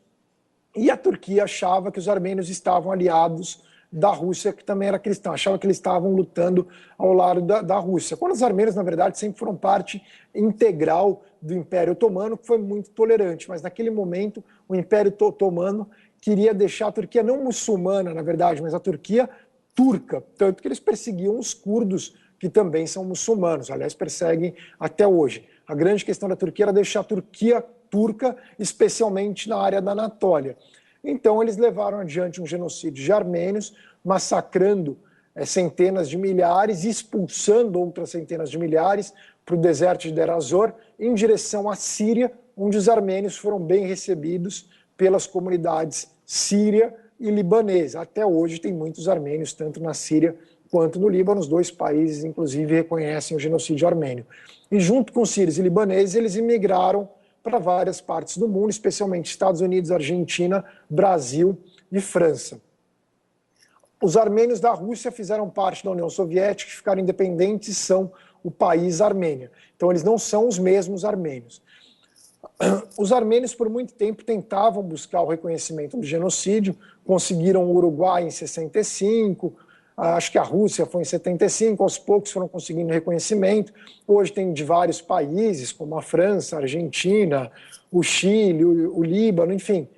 e a Turquia achava que os armênios estavam aliados da Rússia, que também era cristã, achava que eles estavam lutando ao lado da Rússia. Quando os armênios, na verdade, sempre foram parte integral do Império Otomano, que foi muito tolerante, mas naquele momento o Império Otomano queria deixar a Turquia não muçulmana, na verdade, mas a Turquia turca, tanto que eles perseguiam os curdos, que também são muçulmanos, aliás, perseguem até hoje. A grande questão da Turquia era deixar a Turquia turca, especialmente na área da Anatólia. Então, eles levaram adiante um genocídio de armênios, massacrando centenas de milhares e expulsando outras centenas de milhares para o deserto de Deir ez-Zor, em direção à Síria, onde os armênios foram bem recebidos pelas comunidades síria e libanesa. Até hoje tem muitos armênios, tanto na Síria quanto no Líbano. Os dois países, inclusive, reconhecem o genocídio armênio. E junto com os sírios e libaneses, eles imigraram para várias partes do mundo, especialmente Estados Unidos, Argentina, Brasil e França. Os armênios da Rússia fizeram parte da União Soviética, que ficaram independentes e são o país Armênia. Então, eles não são os mesmos armênios. Os armênios, por muito tempo, tentavam buscar o reconhecimento do genocídio, conseguiram o Uruguai em 65, acho que a Rússia foi em 75, aos poucos foram conseguindo reconhecimento. Hoje tem de vários países, como a França, a Argentina, o Chile, o Líbano, enfim,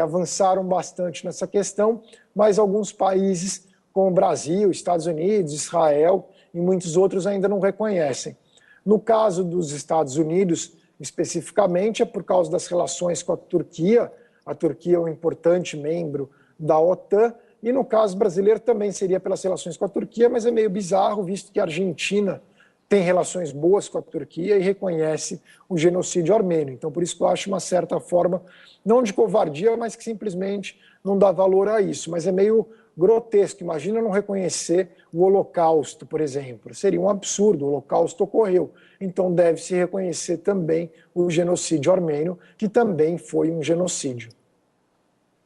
avançaram bastante nessa questão, mas alguns países, como o Brasil, Estados Unidos, Israel e muitos outros ainda não reconhecem. No caso dos Estados Unidos, especificamente, é por causa das relações com a Turquia. A Turquia é um importante membro da OTAN, e no caso brasileiro também seria pelas relações com a Turquia, mas é meio bizarro, visto que a Argentina tem relações boas com a Turquia e reconhece o genocídio armênio. Então, por isso que eu acho uma certa forma, não de covardia, mas que simplesmente não dá valor a isso. Mas é meio grotesco. Imagina não reconhecer o Holocausto, por exemplo. Seria um absurdo, o Holocausto ocorreu. Então, deve-se reconhecer também o genocídio armênio, que também foi um genocídio.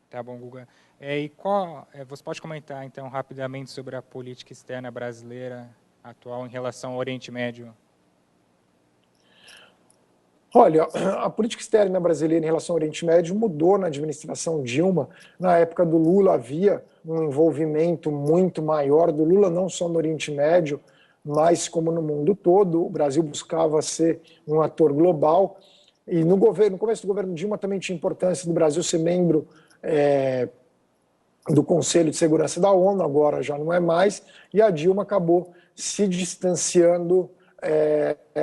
Tá bom, Guga. Você pode comentar, então, rapidamente sobre a política externa brasileira atual em relação ao Oriente Médio?
Olha, a política externa brasileira em relação ao Oriente Médio mudou na administração Dilma. Na época do Lula havia um envolvimento muito maior do Lula, não só no Oriente Médio, mas como no mundo todo. O Brasil buscava ser um ator global. E no começo do governo Dilma também tinha importância do Brasil ser membro do Conselho de Segurança da ONU, agora já não é mais, e a Dilma acabou se distanciando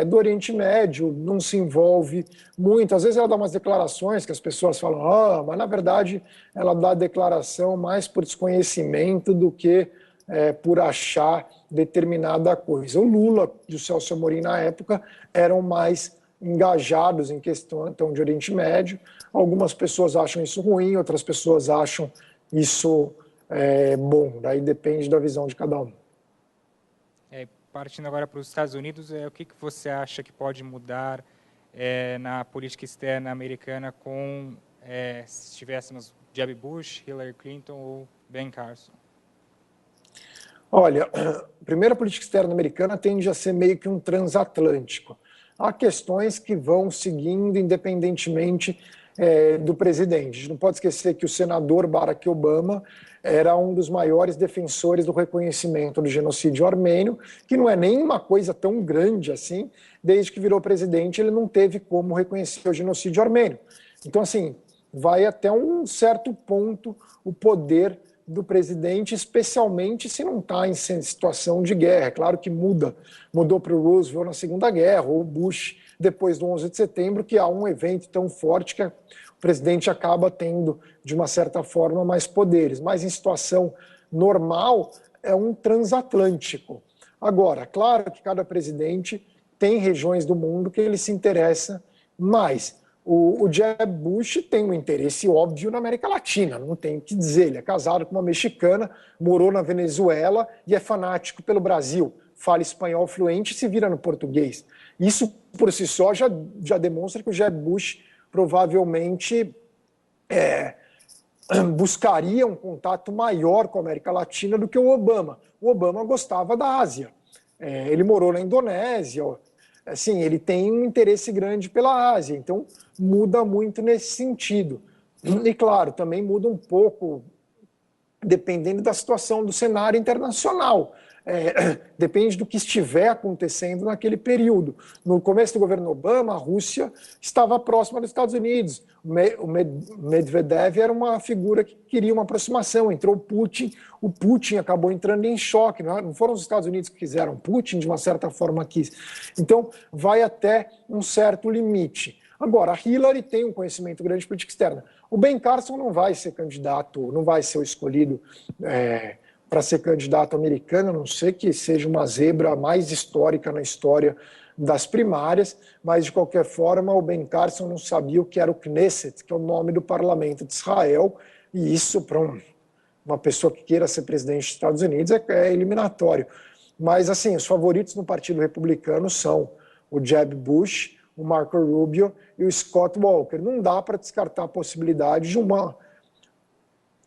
do Oriente Médio, não se envolve muito. Às vezes ela dá umas declarações que as pessoas falam, mas na verdade ela dá declaração mais por desconhecimento do que por achar determinada coisa. O Lula e o Celso Amorim, na época, eram mais engajados em questão de Oriente Médio. Algumas pessoas acham isso ruim, outras pessoas acham isso bom. Daí depende da visão de cada um.
Partindo agora para os Estados Unidos, o que você acha que pode mudar na política externa americana se tivéssemos Jeb Bush, Hillary Clinton ou Ben Carson?
Olha, a primeira política externa americana tende a ser meio que um transatlântico. Há questões que vão seguindo independentemente do presidente. A gente não pode esquecer que o senador Barack Obama era um dos maiores defensores do reconhecimento do genocídio armênio, que não é nem uma coisa tão grande assim. Desde que virou presidente, ele não teve como reconhecer o genocídio armênio. Então, assim, vai até um certo ponto o poder do presidente, especialmente se não está em situação de guerra. É claro que mudou para o Roosevelt na Segunda Guerra, ou Bush depois do 11 de setembro, que há um evento tão forte que o presidente acaba tendo, de uma certa forma, mais poderes. Mas em situação normal, é um transatlântico. Agora, claro que cada presidente tem regiões do mundo que ele se interessa mais. O Jeb Bush tem um interesse óbvio na América Latina, não tem o que dizer. Ele é casado com uma mexicana, morou na Venezuela e é fanático pelo Brasil. Fala espanhol fluente e se vira no português. Isso, por si só, já demonstra que o Jeb Bush provavelmente buscaria um contato maior com a América Latina do que o Obama. O Obama gostava da Ásia. Ele morou na Indonésia. Assim, ele tem um interesse grande pela Ásia, então muda muito nesse sentido. E, claro, também muda um pouco dependendo da situação do cenário internacional. Depende do que estiver acontecendo naquele período. No começo do governo Obama, a Rússia estava próxima dos Estados Unidos. O Medvedev era uma figura que queria uma aproximação. Entrou o Putin acabou entrando em choque. Não foram os Estados Unidos que quiseram, Putin, de uma certa forma, quis. Então, vai até um certo limite. Agora, a Hillary tem um conhecimento grande de política externa. O Ben Carson não vai ser candidato, não vai ser o escolhido para ser candidato americano, a não ser que seja uma zebra mais histórica na história das primárias, mas de qualquer forma o Ben Carson não sabia o que era o Knesset, que é o nome do parlamento de Israel, e isso para uma pessoa que queira ser presidente dos Estados Unidos é eliminatório. Mas assim, os favoritos no Partido Republicano são o Jeb Bush, o Marco Rubio e o Scott Walker. Não dá para descartar a possibilidade de uma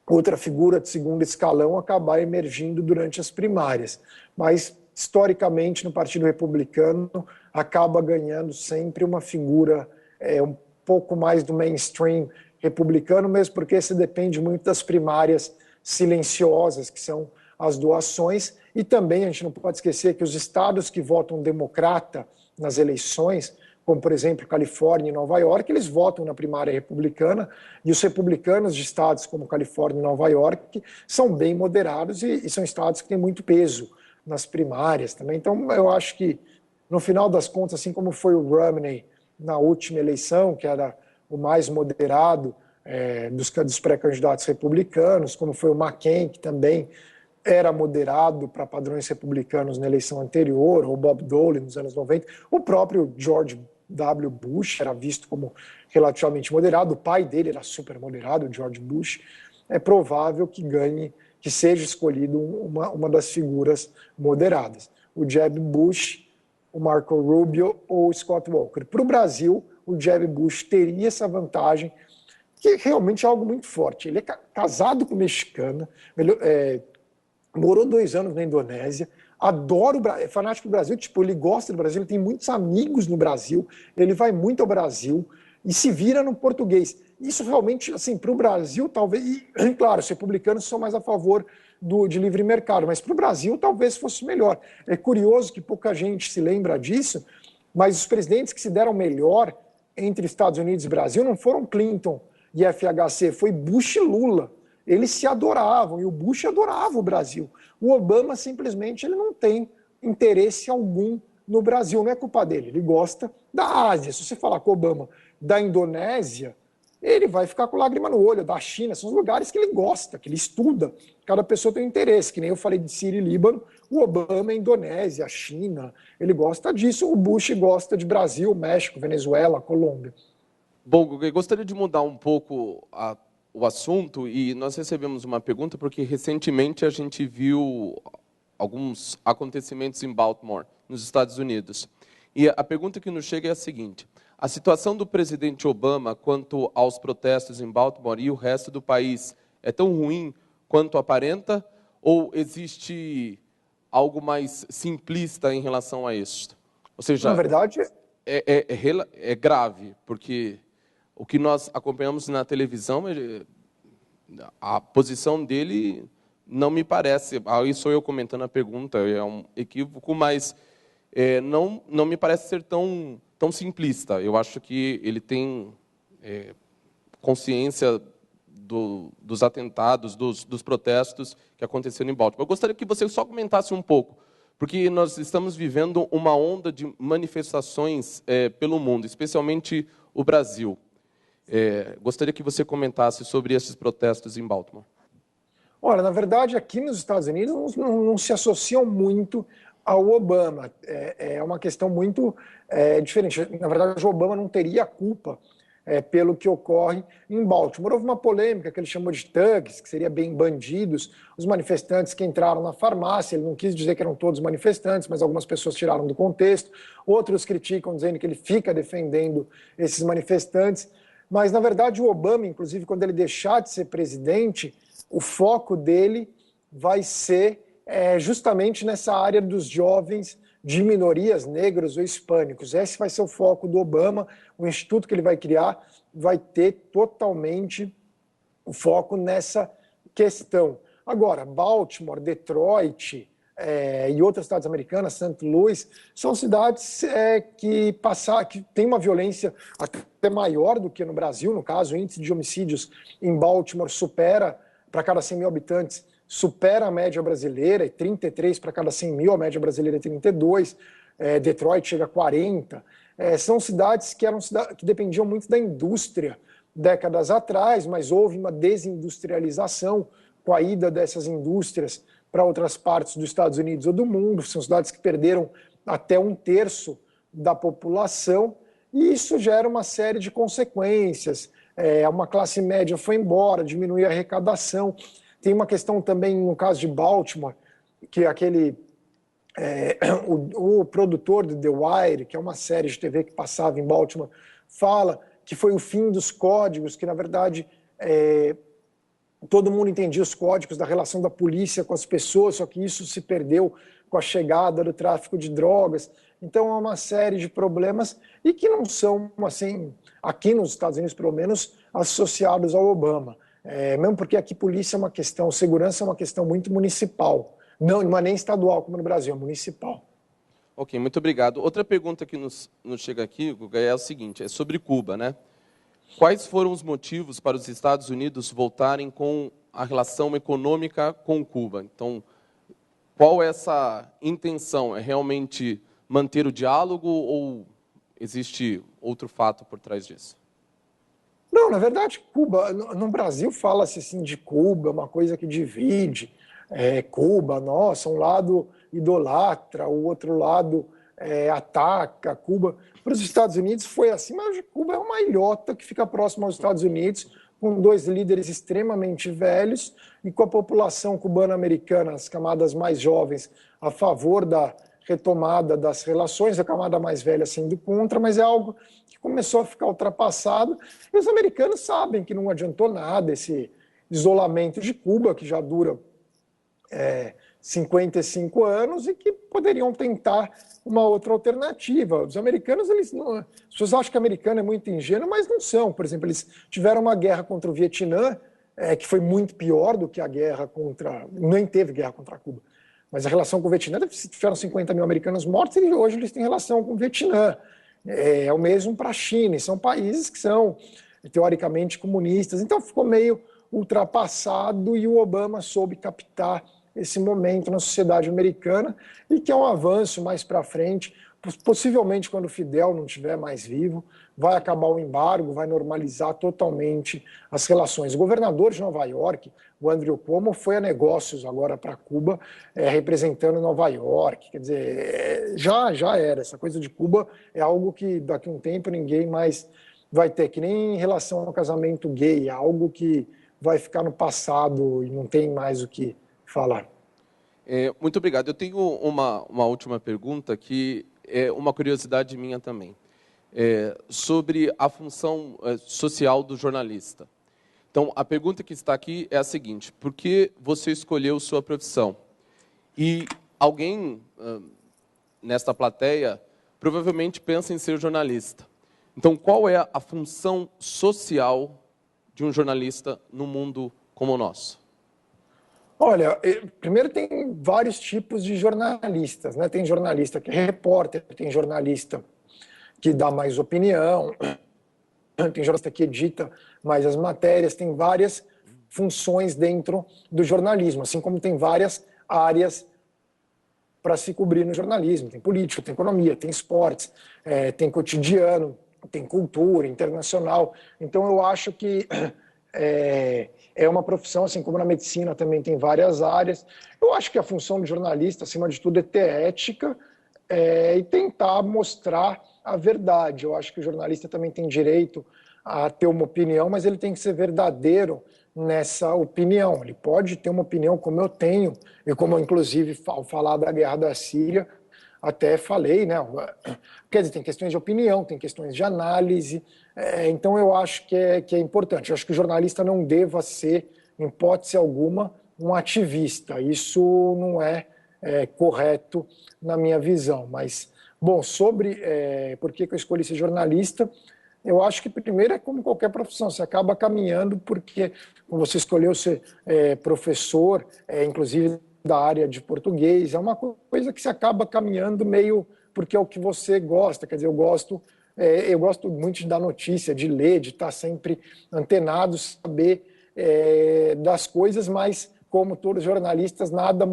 outra figura de segundo escalão acabar emergindo durante as primárias. Mas, historicamente, no Partido Republicano, acaba ganhando sempre uma figura um pouco mais do mainstream republicano, mesmo porque se depende muito das primárias silenciosas, que são as doações, e também a gente não pode esquecer que os estados que votam democrata nas eleições, como, por exemplo, Califórnia e Nova York, eles votam na primária republicana, e os republicanos de estados como Califórnia e Nova York são bem moderados e são estados que têm muito peso nas primárias também. Então, eu acho que, no final das contas, assim como foi o Romney na última eleição, que era o mais moderado dos pré-candidatos republicanos, como foi o McCain, que também era moderado para padrões republicanos na eleição anterior, ou Bob Dole nos anos 90, o próprio George W. Bush era visto como relativamente moderado, o pai dele era super moderado, o George Bush. É provável que ganhe, que seja escolhido uma das figuras moderadas. O Jeb Bush, o Marco Rubio ou o Scott Walker. Para o Brasil, o Jeb Bush teria essa vantagem, que realmente é algo muito forte. Ele é casado com mexicana, morou 2 anos na Indonésia, adora o Brasil, é fanático do Brasil, tipo, ele gosta do Brasil, ele tem muitos amigos no Brasil, ele vai muito ao Brasil e se vira no português. Isso realmente, assim, para o Brasil, talvez, e claro, os republicanos são mais a favor de livre mercado, mas para o Brasil talvez fosse melhor. É curioso que pouca gente se lembra disso, mas os presidentes que se deram melhor entre Estados Unidos e Brasil não foram Clinton e FHC, foi Bush e Lula. Eles se adoravam, e o Bush adorava o Brasil. O Obama, simplesmente, ele não tem interesse algum no Brasil. Não é culpa dele, ele gosta da Ásia. Se você falar com o Obama da Indonésia, ele vai ficar com lágrima no olho, da China. São os lugares que ele gosta, que ele estuda. Cada pessoa tem um interesse, que nem eu falei de Síria e Líbano. O Obama é Indonésia, China, ele gosta disso. O Bush gosta de Brasil, México, Venezuela, Colômbia.
Bom, eu gostaria de mudar um pouco o assunto, e nós recebemos uma pergunta porque recentemente a gente viu alguns acontecimentos em Baltimore, nos Estados Unidos. E a pergunta que nos chega é a seguinte: a situação do presidente Obama quanto aos protestos em Baltimore e o resto do país é tão ruim quanto aparenta, ou existe algo mais simplista em relação a isso? Ou seja,
na verdade,
é grave, porque o que nós acompanhamos na televisão, a posição dele não me parece, aí sou eu comentando a pergunta, é um equívoco, mas não me parece ser tão simplista. Eu acho que ele tem consciência dos atentados, dos protestos que aconteceram em Baltimore. Eu gostaria que você só comentasse um pouco, porque nós estamos vivendo uma onda de manifestações pelo mundo, especialmente o Brasil. Gostaria que você comentasse sobre esses protestos em Baltimore.
Olha, na verdade, aqui nos Estados Unidos não se associam muito ao Obama. É uma questão muito diferente. Na verdade, o Obama não teria culpa pelo que ocorre em Baltimore. Houve uma polêmica que ele chamou de thugs, que seria bem bandidos, os manifestantes que entraram na farmácia. Ele não quis dizer que eram todos manifestantes, mas algumas pessoas tiraram do contexto. Outros criticam, dizendo que ele fica defendendo esses manifestantes. Mas, na verdade, o Obama, inclusive, quando ele deixar de ser presidente, o foco dele vai ser justamente nessa área dos jovens de minorias, negros ou hispânicos. Esse vai ser o foco do Obama. O instituto que ele vai criar vai ter totalmente o foco nessa questão. Agora, Baltimore, Detroit e outras cidades americanas, St. Louis, são cidades que têm uma violência até maior do que no Brasil. No caso, o índice de homicídios em Baltimore supera, para cada 100 mil habitantes, supera a média brasileira, e 33 para cada 100 mil, a média brasileira é 32, Detroit chega a 40. São cidades que dependiam muito da indústria décadas atrás, mas houve uma desindustrialização com a ida dessas indústrias para outras partes dos Estados Unidos ou do mundo. São cidades que perderam até 1/3 da população, e isso gera uma série de consequências. Uma classe média foi embora, diminuiu a arrecadação. Tem uma questão também, no caso de Baltimore, que o produtor de The Wire, que é uma série de TV que passava em Baltimore, fala que foi o fim dos códigos, que na verdade todo mundo entendia os códigos da relação da polícia com as pessoas, só que isso se perdeu com a chegada do tráfico de drogas. Então é uma série de problemas e que não são, assim, aqui nos Estados Unidos pelo menos, associados ao Obama. Mesmo porque aqui polícia é uma questão, segurança é uma questão muito municipal. Não é nem estadual como no Brasil, é municipal.
Ok, muito obrigado. Outra pergunta que nos chega aqui, Guga, é o seguinte, é sobre Cuba, né? Quais foram os motivos para os Estados Unidos voltarem com a relação econômica com Cuba? Então, qual é essa intenção? É realmente manter o diálogo ou existe outro fato por trás disso?
Não, na verdade, Cuba, no Brasil fala-se assim de Cuba, uma coisa que divide. Cuba, nossa, um lado idolatra, o outro lado ataca Cuba. Para os Estados Unidos foi assim, mas Cuba é uma ilhota que fica próxima aos Estados Unidos, com 2 líderes extremamente velhos e com a população cubana-americana, as camadas mais jovens, a favor da retomada das relações, a camada mais velha sendo contra, mas é algo que começou a ficar ultrapassado. E os americanos sabem que não adiantou nada esse isolamento de Cuba, que já dura 55 anos, e que poderiam tentar uma outra alternativa. Os americanos, as pessoas acham que o americano é muito ingênuo, mas não são. Por exemplo, eles tiveram uma guerra contra o Vietnã, que foi muito pior do que a guerra contra... Nem teve guerra contra Cuba. Mas a relação com o Vietnã, tiveram 50 mil americanos mortos e hoje eles têm relação com o Vietnã. É o mesmo para a China, e são países que são teoricamente comunistas. Então ficou meio ultrapassado e o Obama soube captar esse momento na sociedade americana e que é um avanço mais para frente. Possivelmente, quando o Fidel não estiver mais vivo, vai acabar o embargo, vai normalizar totalmente as relações. O governador de Nova York, o Andrew Cuomo, foi a negócios agora para Cuba, representando Nova York. Quer dizer, já era. Essa coisa de Cuba é algo que daqui a um tempo ninguém mais vai ter, que nem em relação ao casamento gay, é algo que vai ficar no passado e não tem mais o que falar.
Muito obrigado. Eu tenho uma última pergunta que é uma curiosidade minha também, sobre a função social do jornalista. Então, a pergunta que está aqui é a seguinte: por que você escolheu sua profissão? E alguém nesta plateia provavelmente pensa em ser jornalista. Então, qual é a função social de um jornalista no mundo como o nosso?
Olha, primeiro tem vários tipos de jornalistas, né? Tem jornalista que é repórter, tem jornalista que dá mais opinião, tem jornalista que edita mais as matérias, tem várias funções dentro do jornalismo, assim como tem várias áreas para se cobrir no jornalismo. Tem política, tem economia, tem esportes, tem cotidiano, tem cultura internacional. Então eu acho que é uma profissão, assim como na medicina também tem várias áreas. Eu acho que a função do jornalista, acima de tudo, é ter ética e tentar mostrar a verdade. Eu acho que o jornalista também tem direito a ter uma opinião, mas ele tem que ser verdadeiro nessa opinião. Ele pode ter uma opinião como eu tenho, e como eu, inclusive, ao falar da guerra da Síria, até falei, né? Quer dizer, tem questões de opinião, tem questões de análise, então eu acho que é importante. Eu acho que o jornalista não deva ser, em hipótese alguma, um ativista. Isso não é correto na minha visão. Mas, bom, sobre por que eu escolhi ser jornalista, eu acho que primeiro é como qualquer profissão, você acaba caminhando porque você escolheu ser professor, inclusive da área de português, é uma coisa que se acaba caminhando meio porque é o que você gosta. Quer dizer, eu gosto muito de dar notícia, de ler, de estar sempre antenado, saber das coisas, mas como todos os jornalistas, nada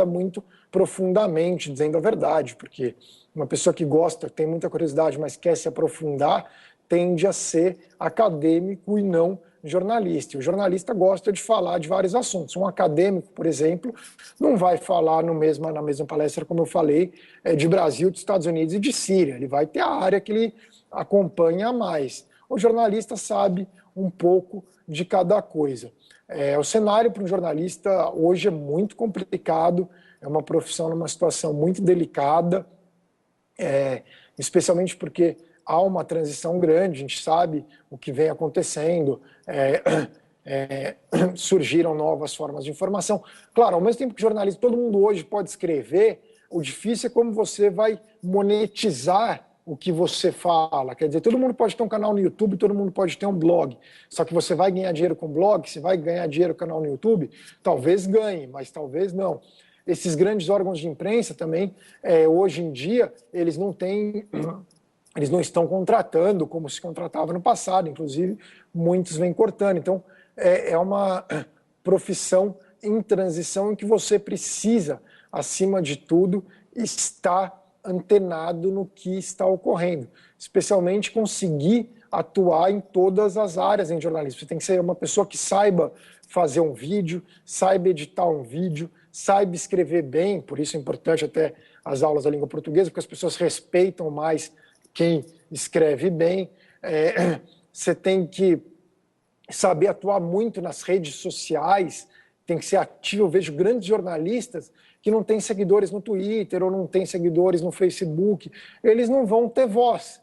muito profundamente, dizendo a verdade, porque uma pessoa que gosta, tem muita curiosidade, mas quer se aprofundar, tende a ser acadêmico e não jornalista. E o jornalista gosta de falar de vários assuntos. Um acadêmico, por exemplo, não vai falar na mesma palestra, como eu falei, de Brasil, de Estados Unidos e de Síria. Ele vai ter a área que ele acompanha mais. O jornalista sabe um pouco de cada coisa. O cenário para um jornalista hoje é muito complicado, é uma profissão numa situação muito delicada, especialmente porque há uma transição grande, a gente sabe o que vem acontecendo, surgiram novas formas de informação. Claro, ao mesmo tempo que jornalismo, todo mundo hoje pode escrever, o difícil é como você vai monetizar o que você fala. Quer dizer, todo mundo pode ter um canal no YouTube, todo mundo pode ter um blog, só que você vai ganhar dinheiro com blog, você vai ganhar dinheiro com canal no YouTube? Talvez ganhe, mas talvez não. Esses grandes órgãos de imprensa também, hoje em dia, eles não estão contratando como se contratava no passado, inclusive muitos vêm cortando. Então, é uma profissão em transição em que você precisa, acima de tudo, estar antenado no que está ocorrendo, especialmente conseguir atuar em todas as áreas em jornalismo. Você tem que ser uma pessoa que saiba fazer um vídeo, saiba editar um vídeo, saiba escrever bem, por isso é importante até as aulas da língua portuguesa, porque as pessoas respeitam mais quem escreve bem. Você tem que saber atuar muito nas redes sociais, tem que ser ativo. Eu vejo grandes jornalistas que não têm seguidores no Twitter ou não têm seguidores no Facebook, eles não vão ter voz,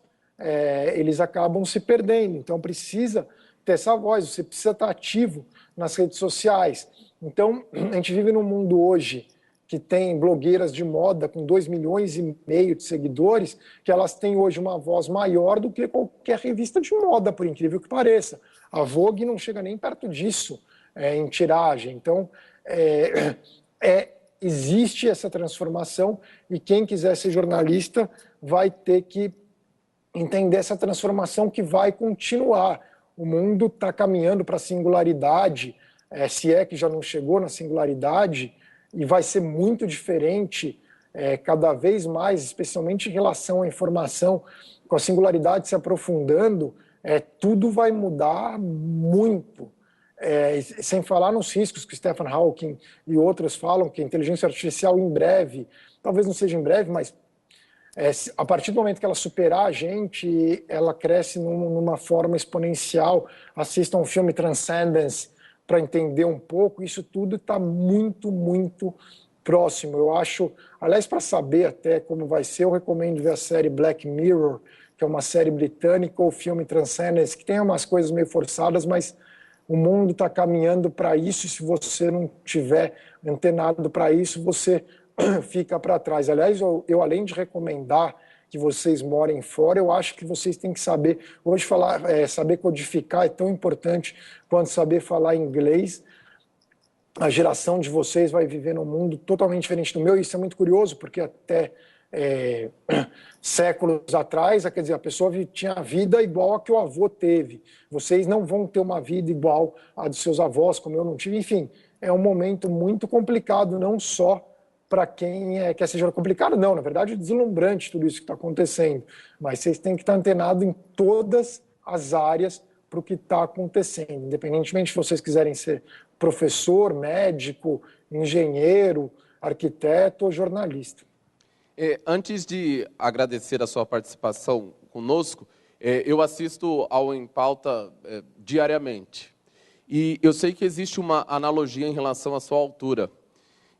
eles acabam se perdendo. Então precisa ter essa voz, você precisa estar ativo nas redes sociais. Então a gente vive num mundo hoje que tem blogueiras de moda com 2,5 milhões de seguidores, que elas têm hoje uma voz maior do que qualquer revista de moda, por incrível que pareça. A Vogue não chega nem perto disso em tiragem. Então, existe essa transformação e quem quiser ser jornalista vai ter que entender essa transformação que vai continuar. O mundo está caminhando para a singularidade, se é que já não chegou na singularidade, e vai ser muito diferente cada vez mais, especialmente em relação à informação, com a singularidade se aprofundando, tudo vai mudar muito. Sem falar nos riscos que Stephen Hawking e outros falam, que a inteligência artificial em breve, talvez não seja em breve, mas a partir do momento que ela superar a gente, ela cresce numa forma exponencial. Assistam o filme Transcendence para entender um pouco, isso tudo está muito, muito próximo. Eu acho, aliás, para saber até como vai ser, eu recomendo ver a série Black Mirror, que é uma série britânica, ou o filme Transcendence, que tem umas coisas meio forçadas, mas o mundo está caminhando para isso, e se você não tiver antenado para isso, você fica para trás. Aliás, eu além de recomendar que vocês morem fora, eu acho que vocês têm que saber, hoje saber codificar é tão importante quanto saber falar inglês. A geração de vocês vai viver num mundo totalmente diferente do meu, e isso é muito curioso, porque até séculos atrás, quer dizer, a pessoa tinha a vida igual a que o avô teve. Vocês não vão ter uma vida igual a dos seus avós, como eu não tive. Enfim, é um momento muito complicado, não só para quem quer seja complicado, não, na verdade é deslumbrante tudo isso que está acontecendo, mas vocês têm que estar antenados em todas as áreas para o que está acontecendo, independentemente se vocês quiserem ser professor, médico, engenheiro, arquiteto ou jornalista.
Antes de agradecer a sua participação conosco, eu assisto ao Em Pauta diariamente. E eu sei que existe uma analogia em relação à sua altura.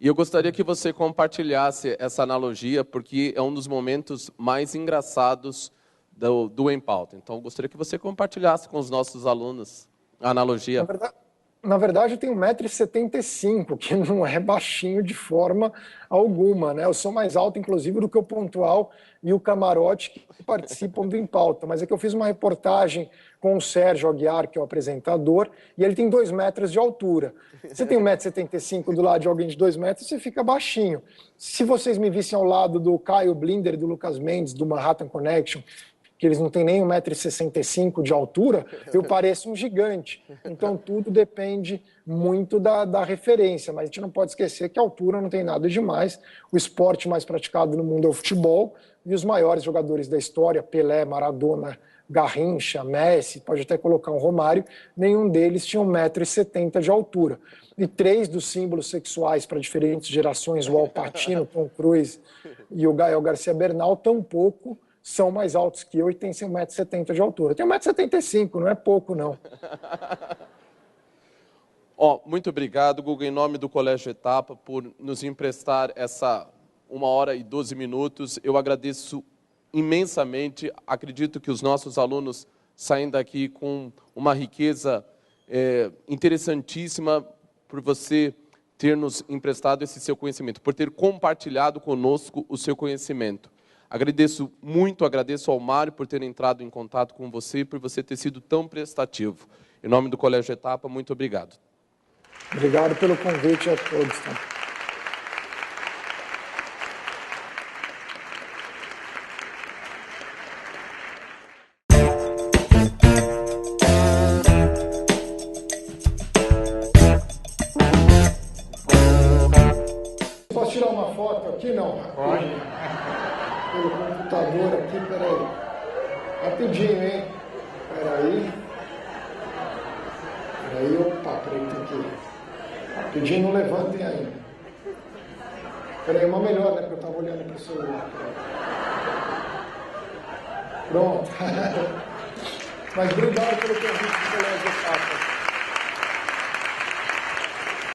E eu gostaria que você compartilhasse essa analogia, porque é um dos momentos mais engraçados do Em Pauta. Então, eu gostaria que você compartilhasse com os nossos alunos a analogia.
Na verdade, eu tenho 1,75 m, que não é baixinho de forma alguma, né? Eu sou mais alto, inclusive, do que o Pontual e o Camarote, que participam do Em Pauta. Mas é que eu fiz uma reportagem com o Sérgio Aguiar, que é o apresentador, e ele tem 2 metros de altura. Você tem 1,75 m do lado de alguém de 2 metros, você fica baixinho. Se vocês me vissem ao lado do Caio Blinder e do Lucas Mendes, do Manhattan Connection, que eles não têm nem 1,65 m de altura, eu pareço um gigante. Então, tudo depende muito da referência, mas a gente não pode esquecer que a altura não tem nada demais. O esporte mais praticado no mundo é o futebol, e os maiores jogadores da história, Pelé, Maradona, Garrincha, Messi, pode até colocar um Romário, nenhum deles tinha 1,70 m de altura. E 3 dos símbolos sexuais para diferentes gerações, o Al Pacino, Tom Cruise e o Gael Garcia Bernal, tampouco são mais altos que eu e têm 1,70 m de altura. Eu tenho 1,75 m, não é pouco, não.
Muito obrigado, Guga, em nome do Colégio Etapa, por nos emprestar essa 1h12. Eu agradeço imensamente. Acredito que os nossos alunos saem daqui com uma riqueza interessantíssima por você ter nos emprestado esse seu conhecimento, por ter compartilhado conosco o seu conhecimento. Agradeço ao Mário por ter entrado em contato com você e por você ter sido tão prestativo. Em nome do Colégio Etapa, muito obrigado.
Obrigado pelo convite a todos. Tá? Posso tirar uma foto aqui? Não. Pode. Pelo computador aqui, peraí. Rapidinho, hein? Peraí, opa, peraí, tem que... Rapidinho, não levantem ainda. Peraí, uma melhor, né? Porque eu tava olhando para o celular. Pronto. Mas obrigado pelo convite do Colégio Etapa.